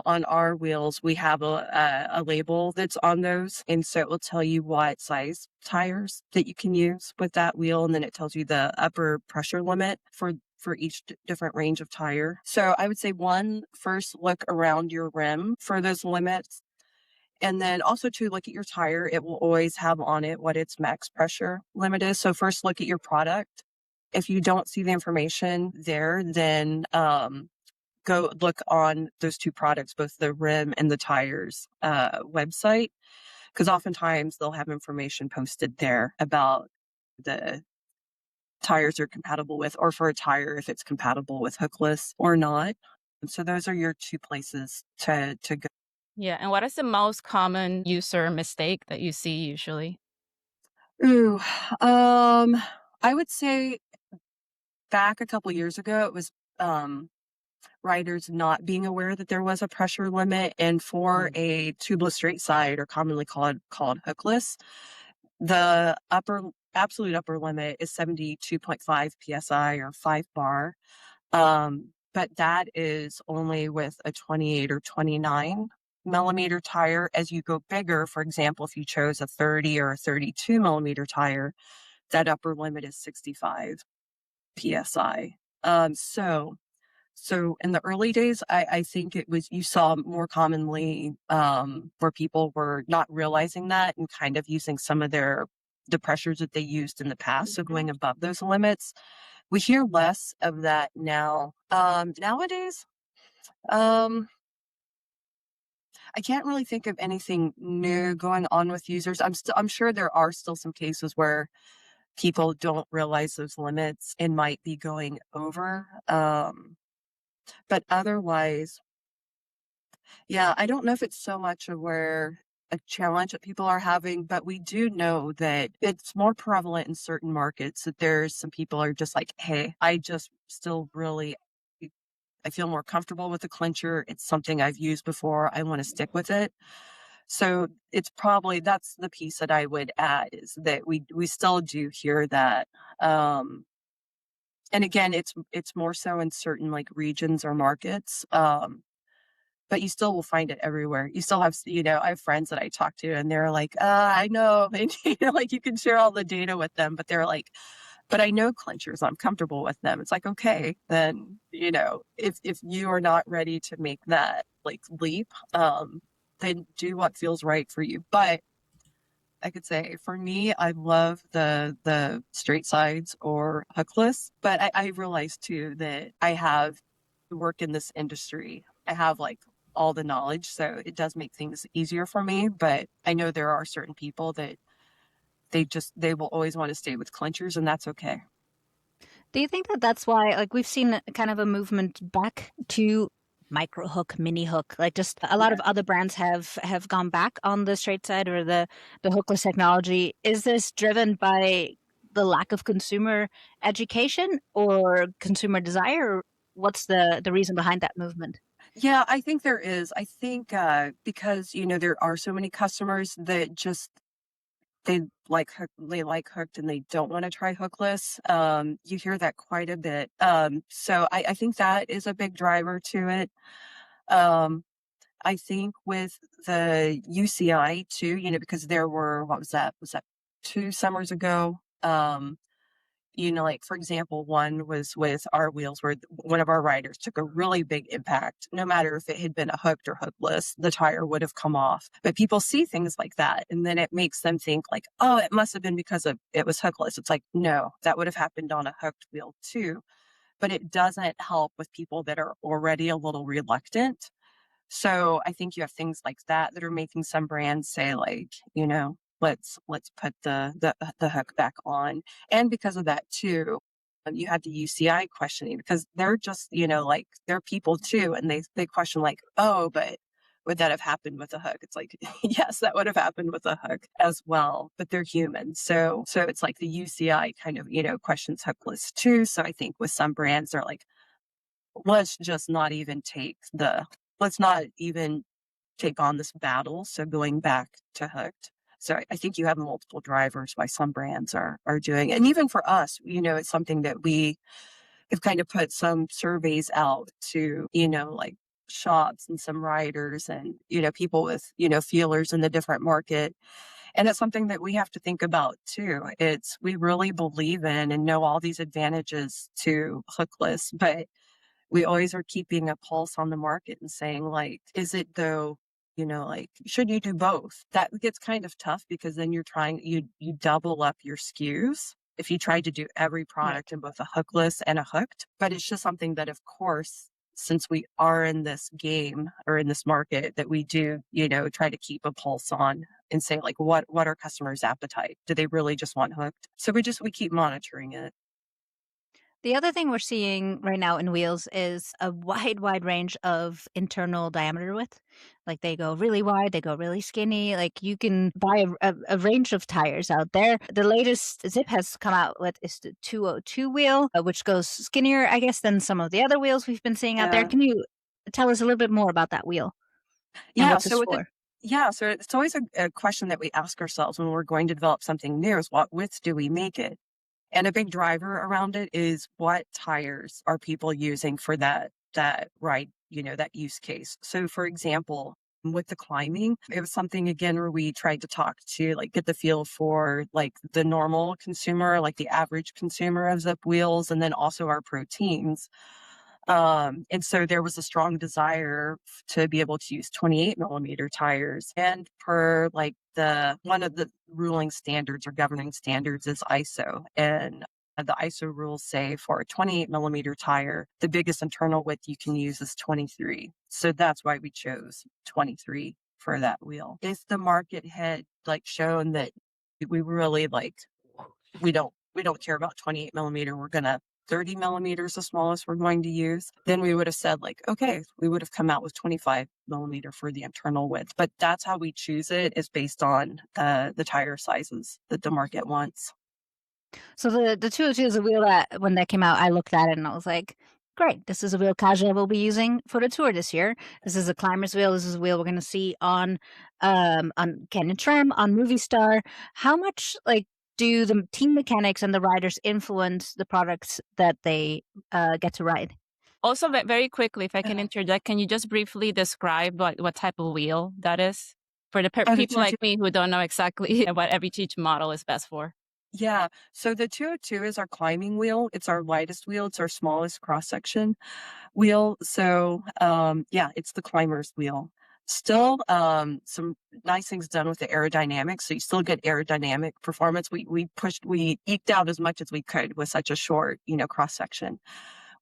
on our wheels, we have a label that's on those. And so it will tell you what size tires that you can use with that wheel. And then it tells you the upper pressure limit for each different range of tire. So I would say first look around your rim for those limits. And then also to look at your tire, it will always have on it what its max pressure limit is. So first look at your product. If you don't see the information there, then, go look on those two products, both the rim and the tires website, because oftentimes they'll have information posted there about the tires they're compatible with, or for a tire if it's compatible with hookless or not. And so those are your two places to go. Yeah. And what is the most common user mistake that you see usually? Ooh, I would say back a couple years ago, it was riders not being aware that there was a pressure limit. And for a tubeless straight side, or commonly called hookless, the absolute upper limit is 72.5 psi or 5 bar. But that is only with a 28 or 29 millimeter tire. As you go bigger, for example, if you chose a 30 or a 32 millimeter tire, that upper limit is 65 psi. So in the early days, I think you saw more commonly where people were not realizing that and kind of using some of the pressures that they used in the past. So going above those limits, we hear less of that now. Nowadays, I can't really think of anything new going on with users. I'm sure there are still some cases where people don't realize those limits and might be going over. But otherwise, yeah, I don't know if it's so much of where a challenge that people are having, but we do know that it's more prevalent in certain markets that there's some people are just like, hey, I just still really, I feel more comfortable with the clincher. It's something I've used before. I want to stick with it. So it's probably, that's the piece that I would add, is that we still do hear that. And again, it's more so in certain like regions or markets. But you still will find it everywhere. You still have, I have friends that I talk to and they're like, I know, and, like you can share all the data with them, but they're like, but I know clinchers, I'm comfortable with them. It's like, okay, then, if you are not ready to make that like leap, then do what feels right for you. But I could say for me, I love the straight sides or hookless, but I realized too that I have work in this industry. I have like all the knowledge, so it does make things easier for me. But I know there are certain people that they will always want to stay with clinchers, and that's okay. Do you think that that's why, like, we've seen kind of a movement back to micro hook, mini hook? Like, just a lot of other brands have gone back on the straight side or the hookless technology. Is this driven by the lack of consumer education or consumer desire? What's the reason behind that movement? Yeah, I think there is. I think because there are so many customers that just they like hooked and they don't want to try hookless. You hear that quite a bit. So I think that is a big driver to it. I think with the UCI too, because there were, what was that? Was that 2 summers ago? Like for example, one was with our wheels where one of our riders took a really big impact. No matter if it had been a hooked or hookless, the tire would have come off. But people see things like that, and then it makes them think like, oh, it must have been because it was hookless. It's like, no, that would have happened on a hooked wheel too. But it doesn't help with people that are already a little reluctant. So I think you have things like that are making some brands say like, let's put the hook back on. And because of that too, you had the UCI questioning because they're just, like they're people too. And they question like, oh, but would that have happened with a hook? It's like, yes, that would have happened with a hook as well, but they're human. So it's like the UCI kind of, questions hookless too. So I think with some brands, they're like, let's just not even let's not even take on this battle. So going back to hooked. So I think you have multiple drivers why some brands are doing, and even for us, it's something that we have kind of put some surveys out to, like shops and some riders and, people with, feelers in the different market. And it's something that we have to think about too. We really believe in and know all these advantages to hookless, but we always are keeping a pulse on the market and saying like, is it though, like, should you do both? That gets kind of tough because then you double up your SKUs if you try to do every product in both a hookless and a hooked. But it's just something that, of course, since we are in this game or in this market, that we do, try to keep a pulse on and say like, what are customers' appetite? Do they really just want hooked? So we keep monitoring it. The other thing we're seeing right now in wheels is a wide range of internal diameter width. Like they go really wide, they go really skinny. Like you can buy a range of tires out there. The latest ZIPP has come out with is the 202 wheel, which goes skinnier, I guess, than some of the other wheels we've been seeing out there. Can you tell us a little bit more about that wheel and Yeah. what's this for? So it's always a question that we ask ourselves when we're going to develop something new is what width do we make it? And a big driver around it is what tires are people using for that ride, that use case. So for example, with the climbing, it was something again where we tried to talk to like get the feel for like the normal consumer, like the average consumer of ZIPP wheels, and then also our pro teams. And so there was a strong desire to be able to use 28 millimeter tires. And per like one of the ruling standards or governing standards is ISO. And the ISO rules say for a 28 millimeter tire, the biggest internal width you can use is 23. So that's why we chose 23 for that wheel. If the market had like shown that we really like, we don't care about 28 millimeter, we're going to 30 millimeters, the smallest we're going to use, then we would have said like, okay, we would have come out with 25 millimeter for the internal width. But that's how we choose it, is based on the tire sizes that the market wants. So the 202 is a wheel that when that came out, I looked at it and I was like, great, this is a wheel Kaja will be using for the tour this year. This is a climber's wheel. This is a wheel we're going to see on Canyon Tram, on Movistar. How much like do the team mechanics and the riders influence the products that they get to ride? Also, very quickly, if I can interject, can you just briefly describe what type of wheel that is for the people like me who don't know exactly what each model is best for? Yeah. So the 202 is our climbing wheel. It's our lightest wheel. It's our smallest cross-section wheel. So, it's the climber's wheel. Still, some nice things done with the aerodynamics. So you still get aerodynamic performance. We eked out as much as we could with such a short, cross-section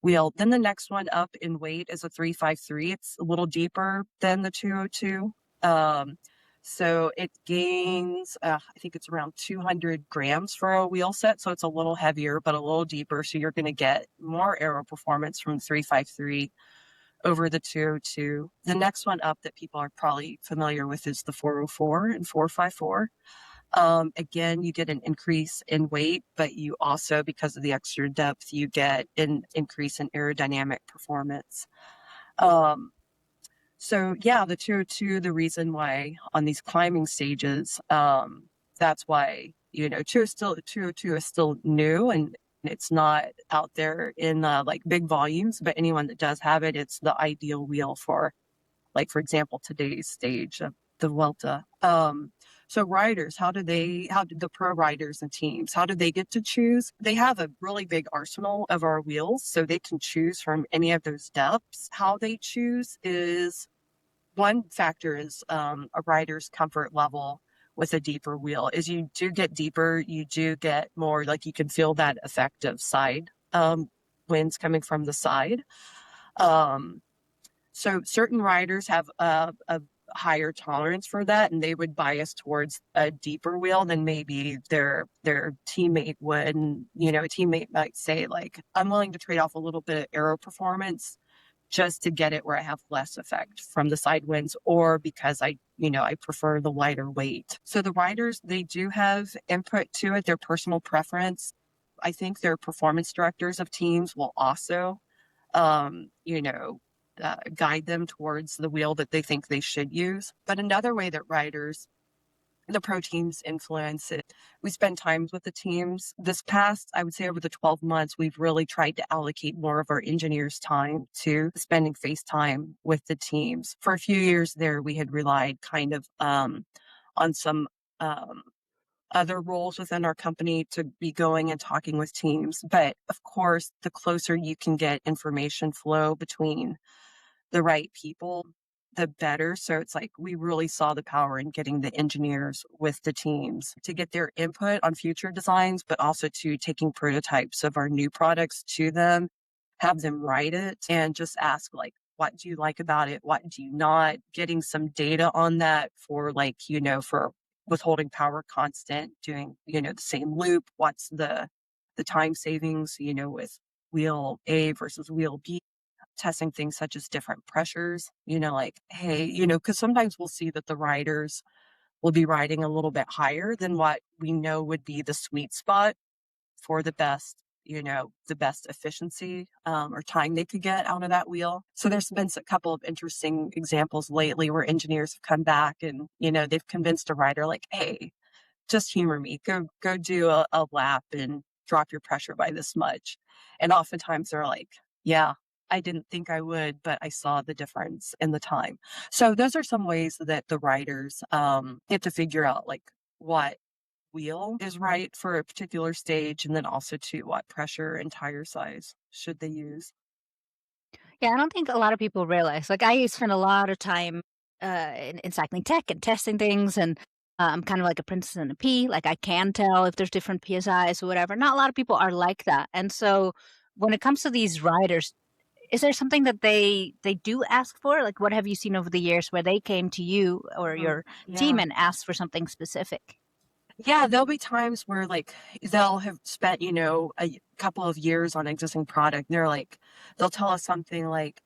wheel. Then the next one up in weight is a 353. It's a little deeper than the 202. So it gains, I think it's around 200 grams for a wheel set. So it's a little heavier, but a little deeper. So you're going to get more aero performance from the 353 over the 202. The next one up that people are probably familiar with is the 404 and 454. Again, you get an increase in weight, but you also, because of the extra depth, you get an increase in aerodynamic performance. So yeah, the 202, the reason why on these climbing stages, that's why, 202 is still new and it's not out there in like big volumes, but anyone that does have it, it's the ideal wheel for like, for example, today's stage of the Vuelta. So riders, how do the pro riders and teams, how do they get to choose? They have a really big arsenal of our wheels, so they can choose from any of those depths. How they choose is one factor is a rider's comfort level with a deeper wheel. As you do get deeper, you do get more, like you can feel that effect of side winds coming from the side. So certain riders have a higher tolerance for that, and they would bias towards a deeper wheel than maybe their teammate would. And, a teammate might say, like, I'm willing to trade off a little bit of aero performance just to get it where I have less effect from the side winds, or because I prefer the lighter weight. So the riders, they do have input to it, their personal preference. I think their performance directors of teams will also, guide them towards the wheel that they think they should use. But another way that riders, the pro teams influence it, we spend time with the teams. This past, I would say over the 12 months, we've really tried to allocate more of our engineers' time to spending face time with the teams. For a few years there, we had relied kind of on some other roles within our company to be going and talking with teams. But of course, the closer you can get information flow between the right people, the better. So it's like we really saw the power in getting the engineers with the teams to get their input on future designs, but also to taking prototypes of our new products to them, have them write it, and just ask, like, what do you like about it? What do you not? Getting some data on that for, like, for withholding power constant, doing, the same loop. What's the time savings, with wheel A versus wheel B? Testing things such as different pressures, like, hey, because sometimes we'll see that the riders will be riding a little bit higher than what we know would be the sweet spot for the best, the best efficiency or time they could get out of that wheel. So there's been a couple of interesting examples lately where engineers have come back and, they've convinced a rider, like, hey, just humor me, go do a lap and drop your pressure by this much. And oftentimes they're like, yeah, I didn't think I would, but I saw the difference in the time. So those are some ways that the riders get to figure out, like, what wheel is right for a particular stage, and then also to what pressure and tire size should they use. Yeah, I don't think a lot of people realize. Like, I spend a lot of time in cycling tech and testing things, and I'm kind of like a princess and a pea. Like, I can tell if there's different PSIs or whatever. Not a lot of people are like that, and so when it comes to these riders, is there something that they do ask for? Like, what have you seen over the years where they came to you or your team Yeah. and asked for something specific? Yeah, there'll be times where, like, they'll have spent, a couple of years on existing product. They're like, they'll tell us something like,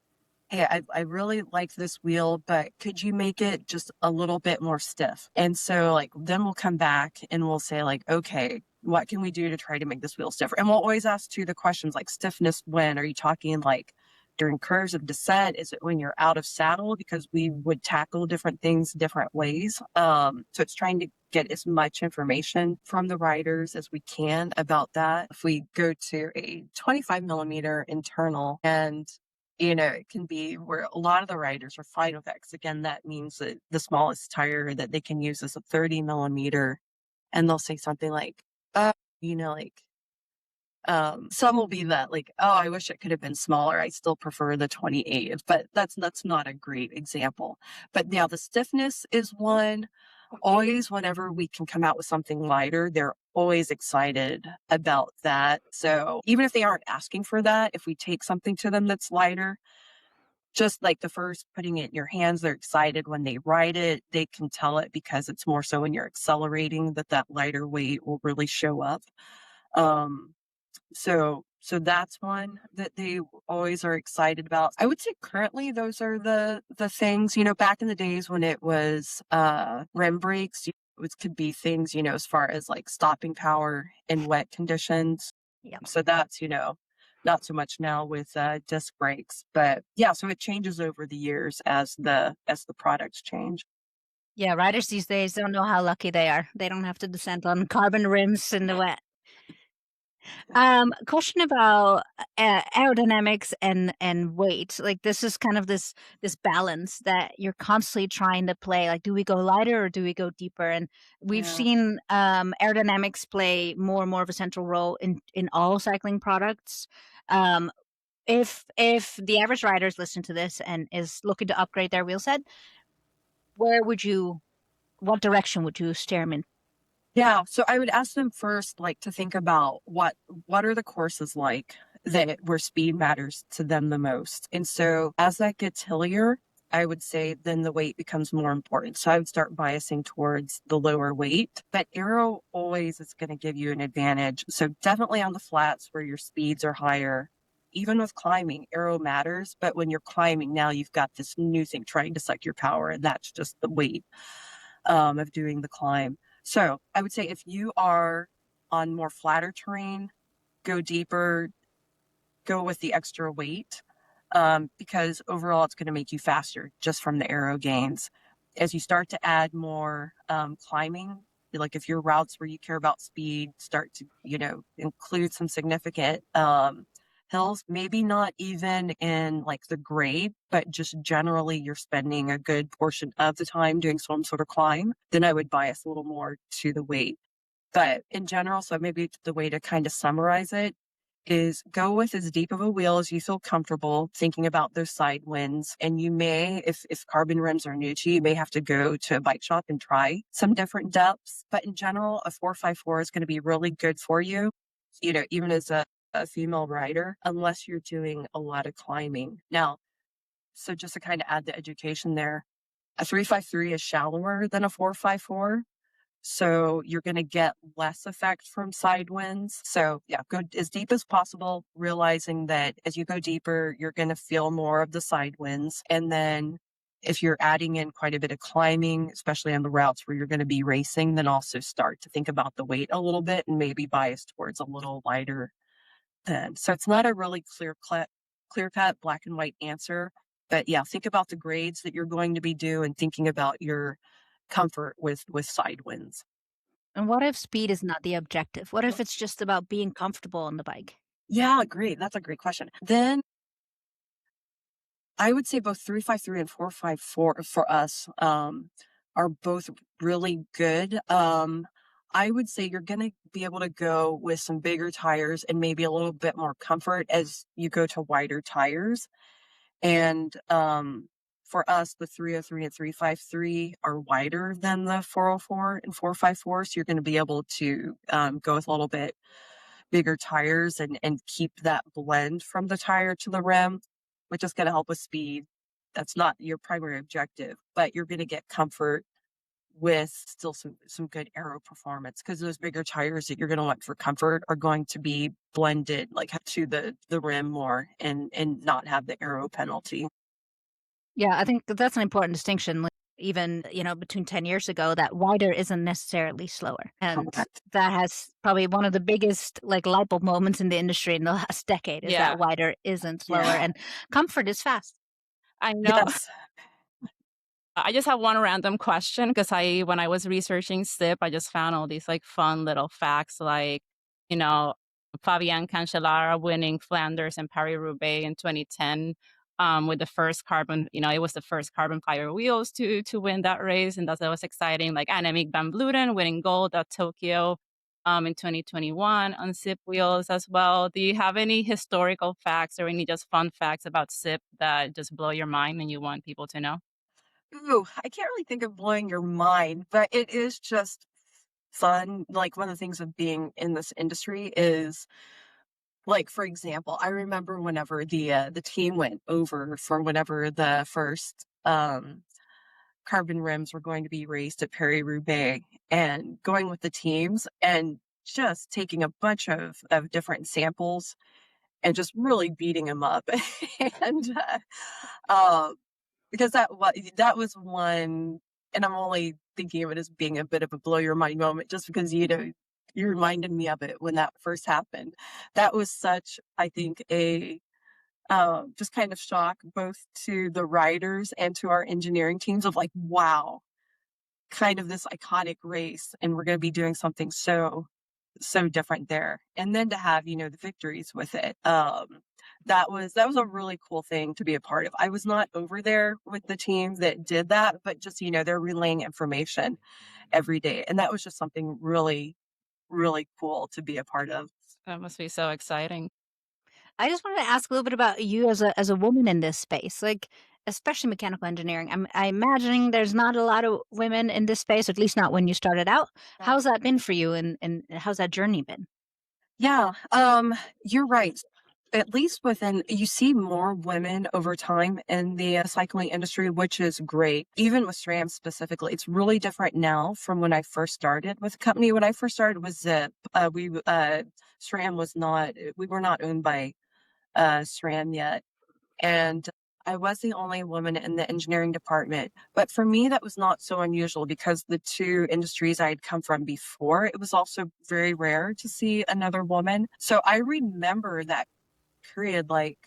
hey, I really like this wheel, but could you make it just a little bit more stiff? And so, like, then we'll come back and we'll say, like, okay, what can we do to try to make this wheel stiffer? And we'll always ask too the questions like, stiffness when? Are you talking like during curves of descent? Is it when you're out of saddle? Because we would tackle different things different ways. So it's trying to get as much information from the riders as we can about that. If we go to a 25 millimeter internal, and it can be where a lot of the riders are fine with that, because again, that means that the smallest tire that they can use is a 30 millimeter, and they'll say something like, like, some will be that, like, oh, I wish it could have been smaller. I still prefer the 28, but that's not a great example. But now the stiffness is one. Always, whenever we can come out with something lighter, they're always excited about that. So even if they aren't asking for that, if we take something to them that's lighter, just like the first putting it in your hands, they're excited when they ride it. They can tell it because it's more so when you're accelerating that lighter weight will really show up. Um, so that's one that they always are excited about. I would say currently those are the things, back in the days when it was rim brakes, it could be things, as far as like stopping power in wet conditions. Yep. So that's, not so much now with disc brakes, but yeah, so it changes over the years as the products change. Yeah, riders these days don't know how lucky they are. They don't have to descend on carbon rims in the wet. Question about aerodynamics and weight. Like this is kind of this balance that you're constantly trying to play. Like, do we go lighter or do we go deeper? And we've Yeah. seen aerodynamics play more and more of a central role in all cycling products. Um, if the average rider is listening to this and is looking to upgrade their wheel set, what direction would you steer them in? Yeah, so I would ask them first, like, to think about what are the courses like that where speed matters to them the most. And so as that gets hillier, I would say then the weight becomes more important. So I would start biasing towards the lower weight, but aero always is going to give you an advantage. So definitely on the flats where your speeds are higher. Even with climbing, aero matters, but when you're climbing now, you've got this new thing trying to suck your power, and that's just the weight of doing the climb. So I would say if you are on more flatter terrain, go deeper, go with the extra weight, because overall it's going to make you faster just from the aero gains. As you start to add more climbing, like if your routes where you care about speed start to, include some significant hills, maybe not even in like the grade, but just generally you're spending a good portion of the time doing some sort of climb, then I would bias a little more to the weight. But in general, so maybe the way to kind of summarize it is go with as deep of a wheel as you feel comfortable, thinking about those side winds. And you may, if carbon rims are new to you, you may have to go to a bike shop and try some different depths. But in general, a 454 is going to be really good for you, even as a female rider, unless you're doing a lot of climbing. Now, so just to kind of add the education there, a 353 is shallower than a 454. So you're going to get less effect from side winds. So yeah, go as deep as possible, realizing that as you go deeper, you're going to feel more of the side winds. And then if you're adding in quite a bit of climbing, especially on the routes where you're going to be racing, then also start to think about the weight a little bit and maybe bias towards a little lighter then. So it's not a really clear cut black and white answer, but yeah, think about the grades that you're going to be doing, thinking about your comfort with side winds. And what if speed is not the objective? What if it's just about being comfortable on the bike? Yeah, great. That's a great question. Then I would say both 353 and 454 for us are both really good. I would say you're going to be able to go with some bigger tires and maybe a little bit more comfort as you go to wider tires. And for us, the 303 and 353 are wider than the 404 and 454. So you're going to be able to go with a little bit bigger tires and keep that blend from the tire to the rim, which is going to help with speed. That's not your primary objective, but you're going to get comfort with still some good aero performance, because those bigger tires that you're going to want for comfort are going to be blended like to the rim more and not have the aero penalty. Yeah, I think that's an important distinction. Like, even, between 10 years ago, that wider isn't necessarily slower. And Correct. that has probably one of the biggest like light bulb moments in the industry in the last decade is Yeah. that wider isn't slower Yeah. and comfort is fast. I know. Yes. I just have one random question because when I was researching ZIPP, I just found all these like fun little facts, like, you know, Fabian Cancellara winning Flanders and Paris-Roubaix in 2010 with the first carbon, it was the first carbon fiber wheels to win that race. And that was exciting. Like Annemiek van Vleuten winning gold at Tokyo in 2021 on ZIPP wheels as well. Do you have any historical facts or any just fun facts about ZIPP that just blow your mind and you want people to know? Ooh, I can't really think of blowing your mind, but it is just fun. Like one of the things of being in this industry is, like, for example, I remember whenever the team went over for whenever the first carbon rims were going to be raced at Paris-Roubaix, and going with the teams and just taking a bunch of different samples and just really beating them up. And because that was one, and I'm only thinking of it as being a bit of a blow your mind moment, just because you reminded me of it when that first happened. That was such, I think, a just kind of shock both to the riders and to our engineering teams of like, wow, kind of this iconic race, and we're going to be doing something so so different there. And then to have, the victories with it. That was a really cool thing to be a part of. I was not over there with the team that did that, but just, they're relaying information every day. And that was just something really, really cool to be a part of. That must be so exciting. I just wanted to ask a little bit about you as a woman in this space, like especially mechanical engineering. I imagining there's not a lot of women in this space, at least not when you started out. How's that been for you, and how's that journey been? Yeah, you're right. At least you see more women over time in the cycling industry, which is great. Even with SRAM specifically, it's really different now from when I first started with the company. When I first started with ZIPP, SRAM was not, we were not owned by SRAM yet. And I was the only woman in the engineering department. But for me, that was not so unusual because the two industries I had come from before, it was also very rare to see another woman. So I remember that period, like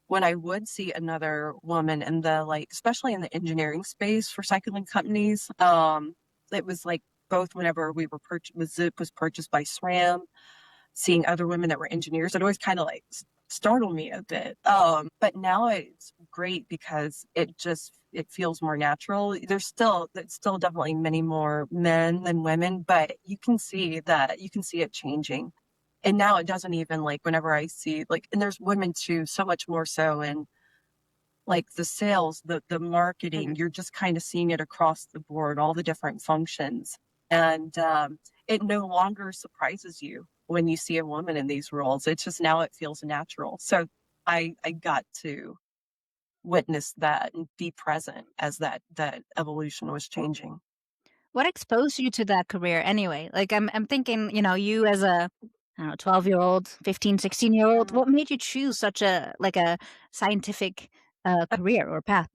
when I would see another woman in the, like, especially in the engineering space for cycling companies. It was like both whenever we were ZIP was purchased by SRAM, seeing other women that were engineers, it always kind of like startled me a bit. But now it's great because it feels more natural. It's still definitely many more men than women, but you can see it changing. And now it doesn't even, like, whenever I see, like, and there's women too, so much more so in like the sales, the marketing, you're just kind of seeing it across the board, all the different functions. And it no longer surprises you when you see a woman in these roles. It's just now it feels natural. So I got to witness that and be present as that evolution was changing. What exposed you to that career anyway? Like I'm thinking, you as a I don't know, 12-year-old, 15, 16-year-old, what made you choose such a scientific career or path?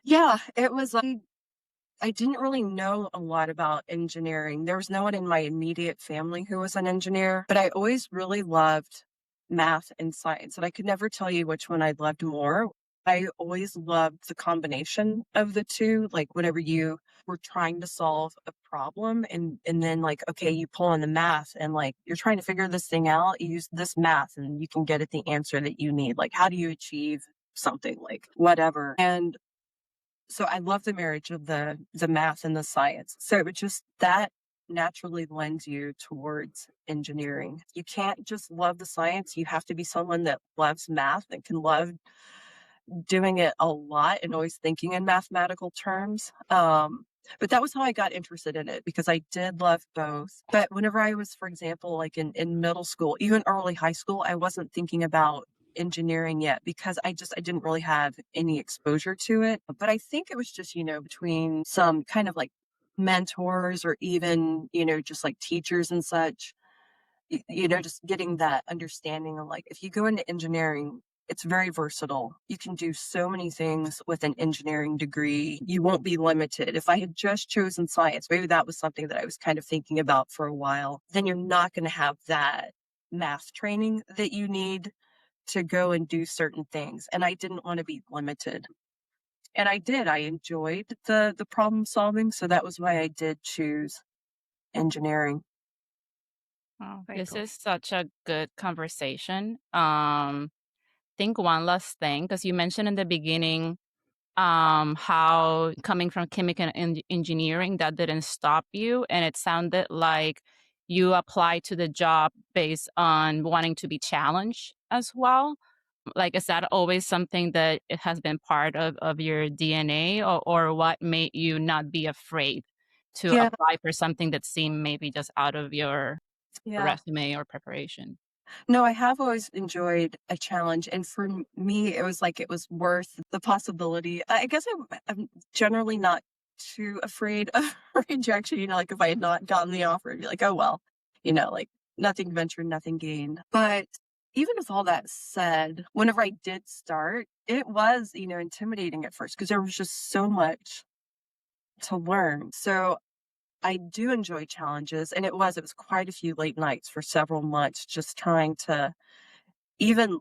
Yeah, it was I didn't really know a lot about engineering. There was no one in my immediate family who was an engineer, but I always really loved math and science, and I could never tell you which one I loved more. I always loved the combination of the two. Like whenever you were trying to solve a problem and then, like, okay, you pull in the math and, like, you're trying to figure this thing out, you use this math and you can get at the answer that you need. Like, how do you achieve something, like whatever? And so I love the marriage of the math and the science. So it just that naturally lends you towards engineering. You can't just love the science. You have to be someone that loves math and can love doing it a lot and always thinking in mathematical terms. But that was how I got interested in it because I did love both. But whenever I was, for example, like in middle school, even early high school, I wasn't thinking about engineering yet because I didn't really have any exposure to it. But I think it was just, between some kind of like mentors or even, just like teachers and such, just getting that understanding of, like, if you go into engineering, it's very versatile. You can do so many things with an engineering degree. You won't be limited. If I had just chosen science, maybe that was something that I was kind of thinking about for a while, then you're not going to have that math training that you need to go and do certain things. And I didn't want to be limited. And I did. I enjoyed the problem solving. So that was why I did choose engineering. Oh, Very this cool. is such a good conversation. Think one last thing, because you mentioned in the beginning how coming from chemical engineering, that didn't stop you, and it sounded like you applied to the job based on wanting to be challenged as well. Like, is that always something that it has been part of your DNA, or what made you not be afraid to Yeah. apply for something that seemed maybe just out of your Yeah. resume or preparation? No, I have always enjoyed a challenge, and for me, it was like it was worth the possibility. I guess I'm generally not too afraid of rejection. Like if I had not gotten the offer, I'd be like, oh well, like nothing ventured, nothing gained. But even with all that said, whenever I did start, it was intimidating at first because there was just so much to learn. So I do enjoy challenges, and it was quite a few late nights for several months just trying to even,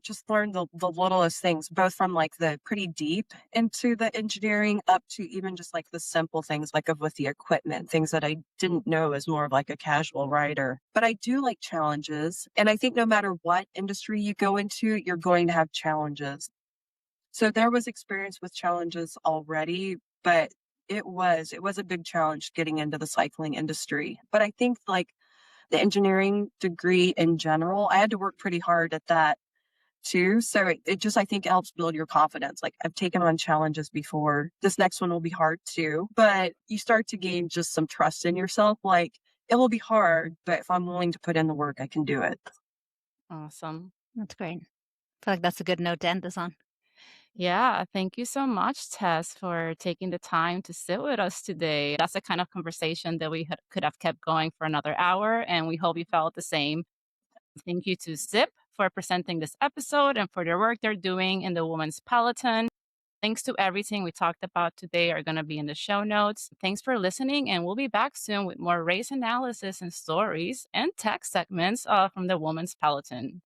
just learn the littlest things, both from like the pretty deep into the engineering up to even just like the simple things like with the equipment, things that I didn't know as more of like a casual rider. But I do like challenges. And I think no matter what industry you go into, you're going to have challenges. So there was experience with challenges already, but it was a big challenge getting into the cycling industry. But I think like the engineering degree in general, I had to work pretty hard at that too. So it just, I think, helps build your confidence. Like I've taken on challenges before. This next one will be hard too, but you start to gain just some trust in yourself. Like it will be hard, but if I'm willing to put in the work, I can do it. Awesome. That's great. I feel like that's a good note to end this on. Yeah, thank you so much, Tess, for taking the time to sit with us today. That's the kind of conversation that we could have kept going for another hour, and we hope you felt the same. Thank you to ZIPP for presenting this episode and for their work they're doing in the women's peloton. Links to everything we talked about today are going to be in the show notes. Thanks for listening, and we'll be back soon with more race analysis and stories and tech segments from the women's peloton.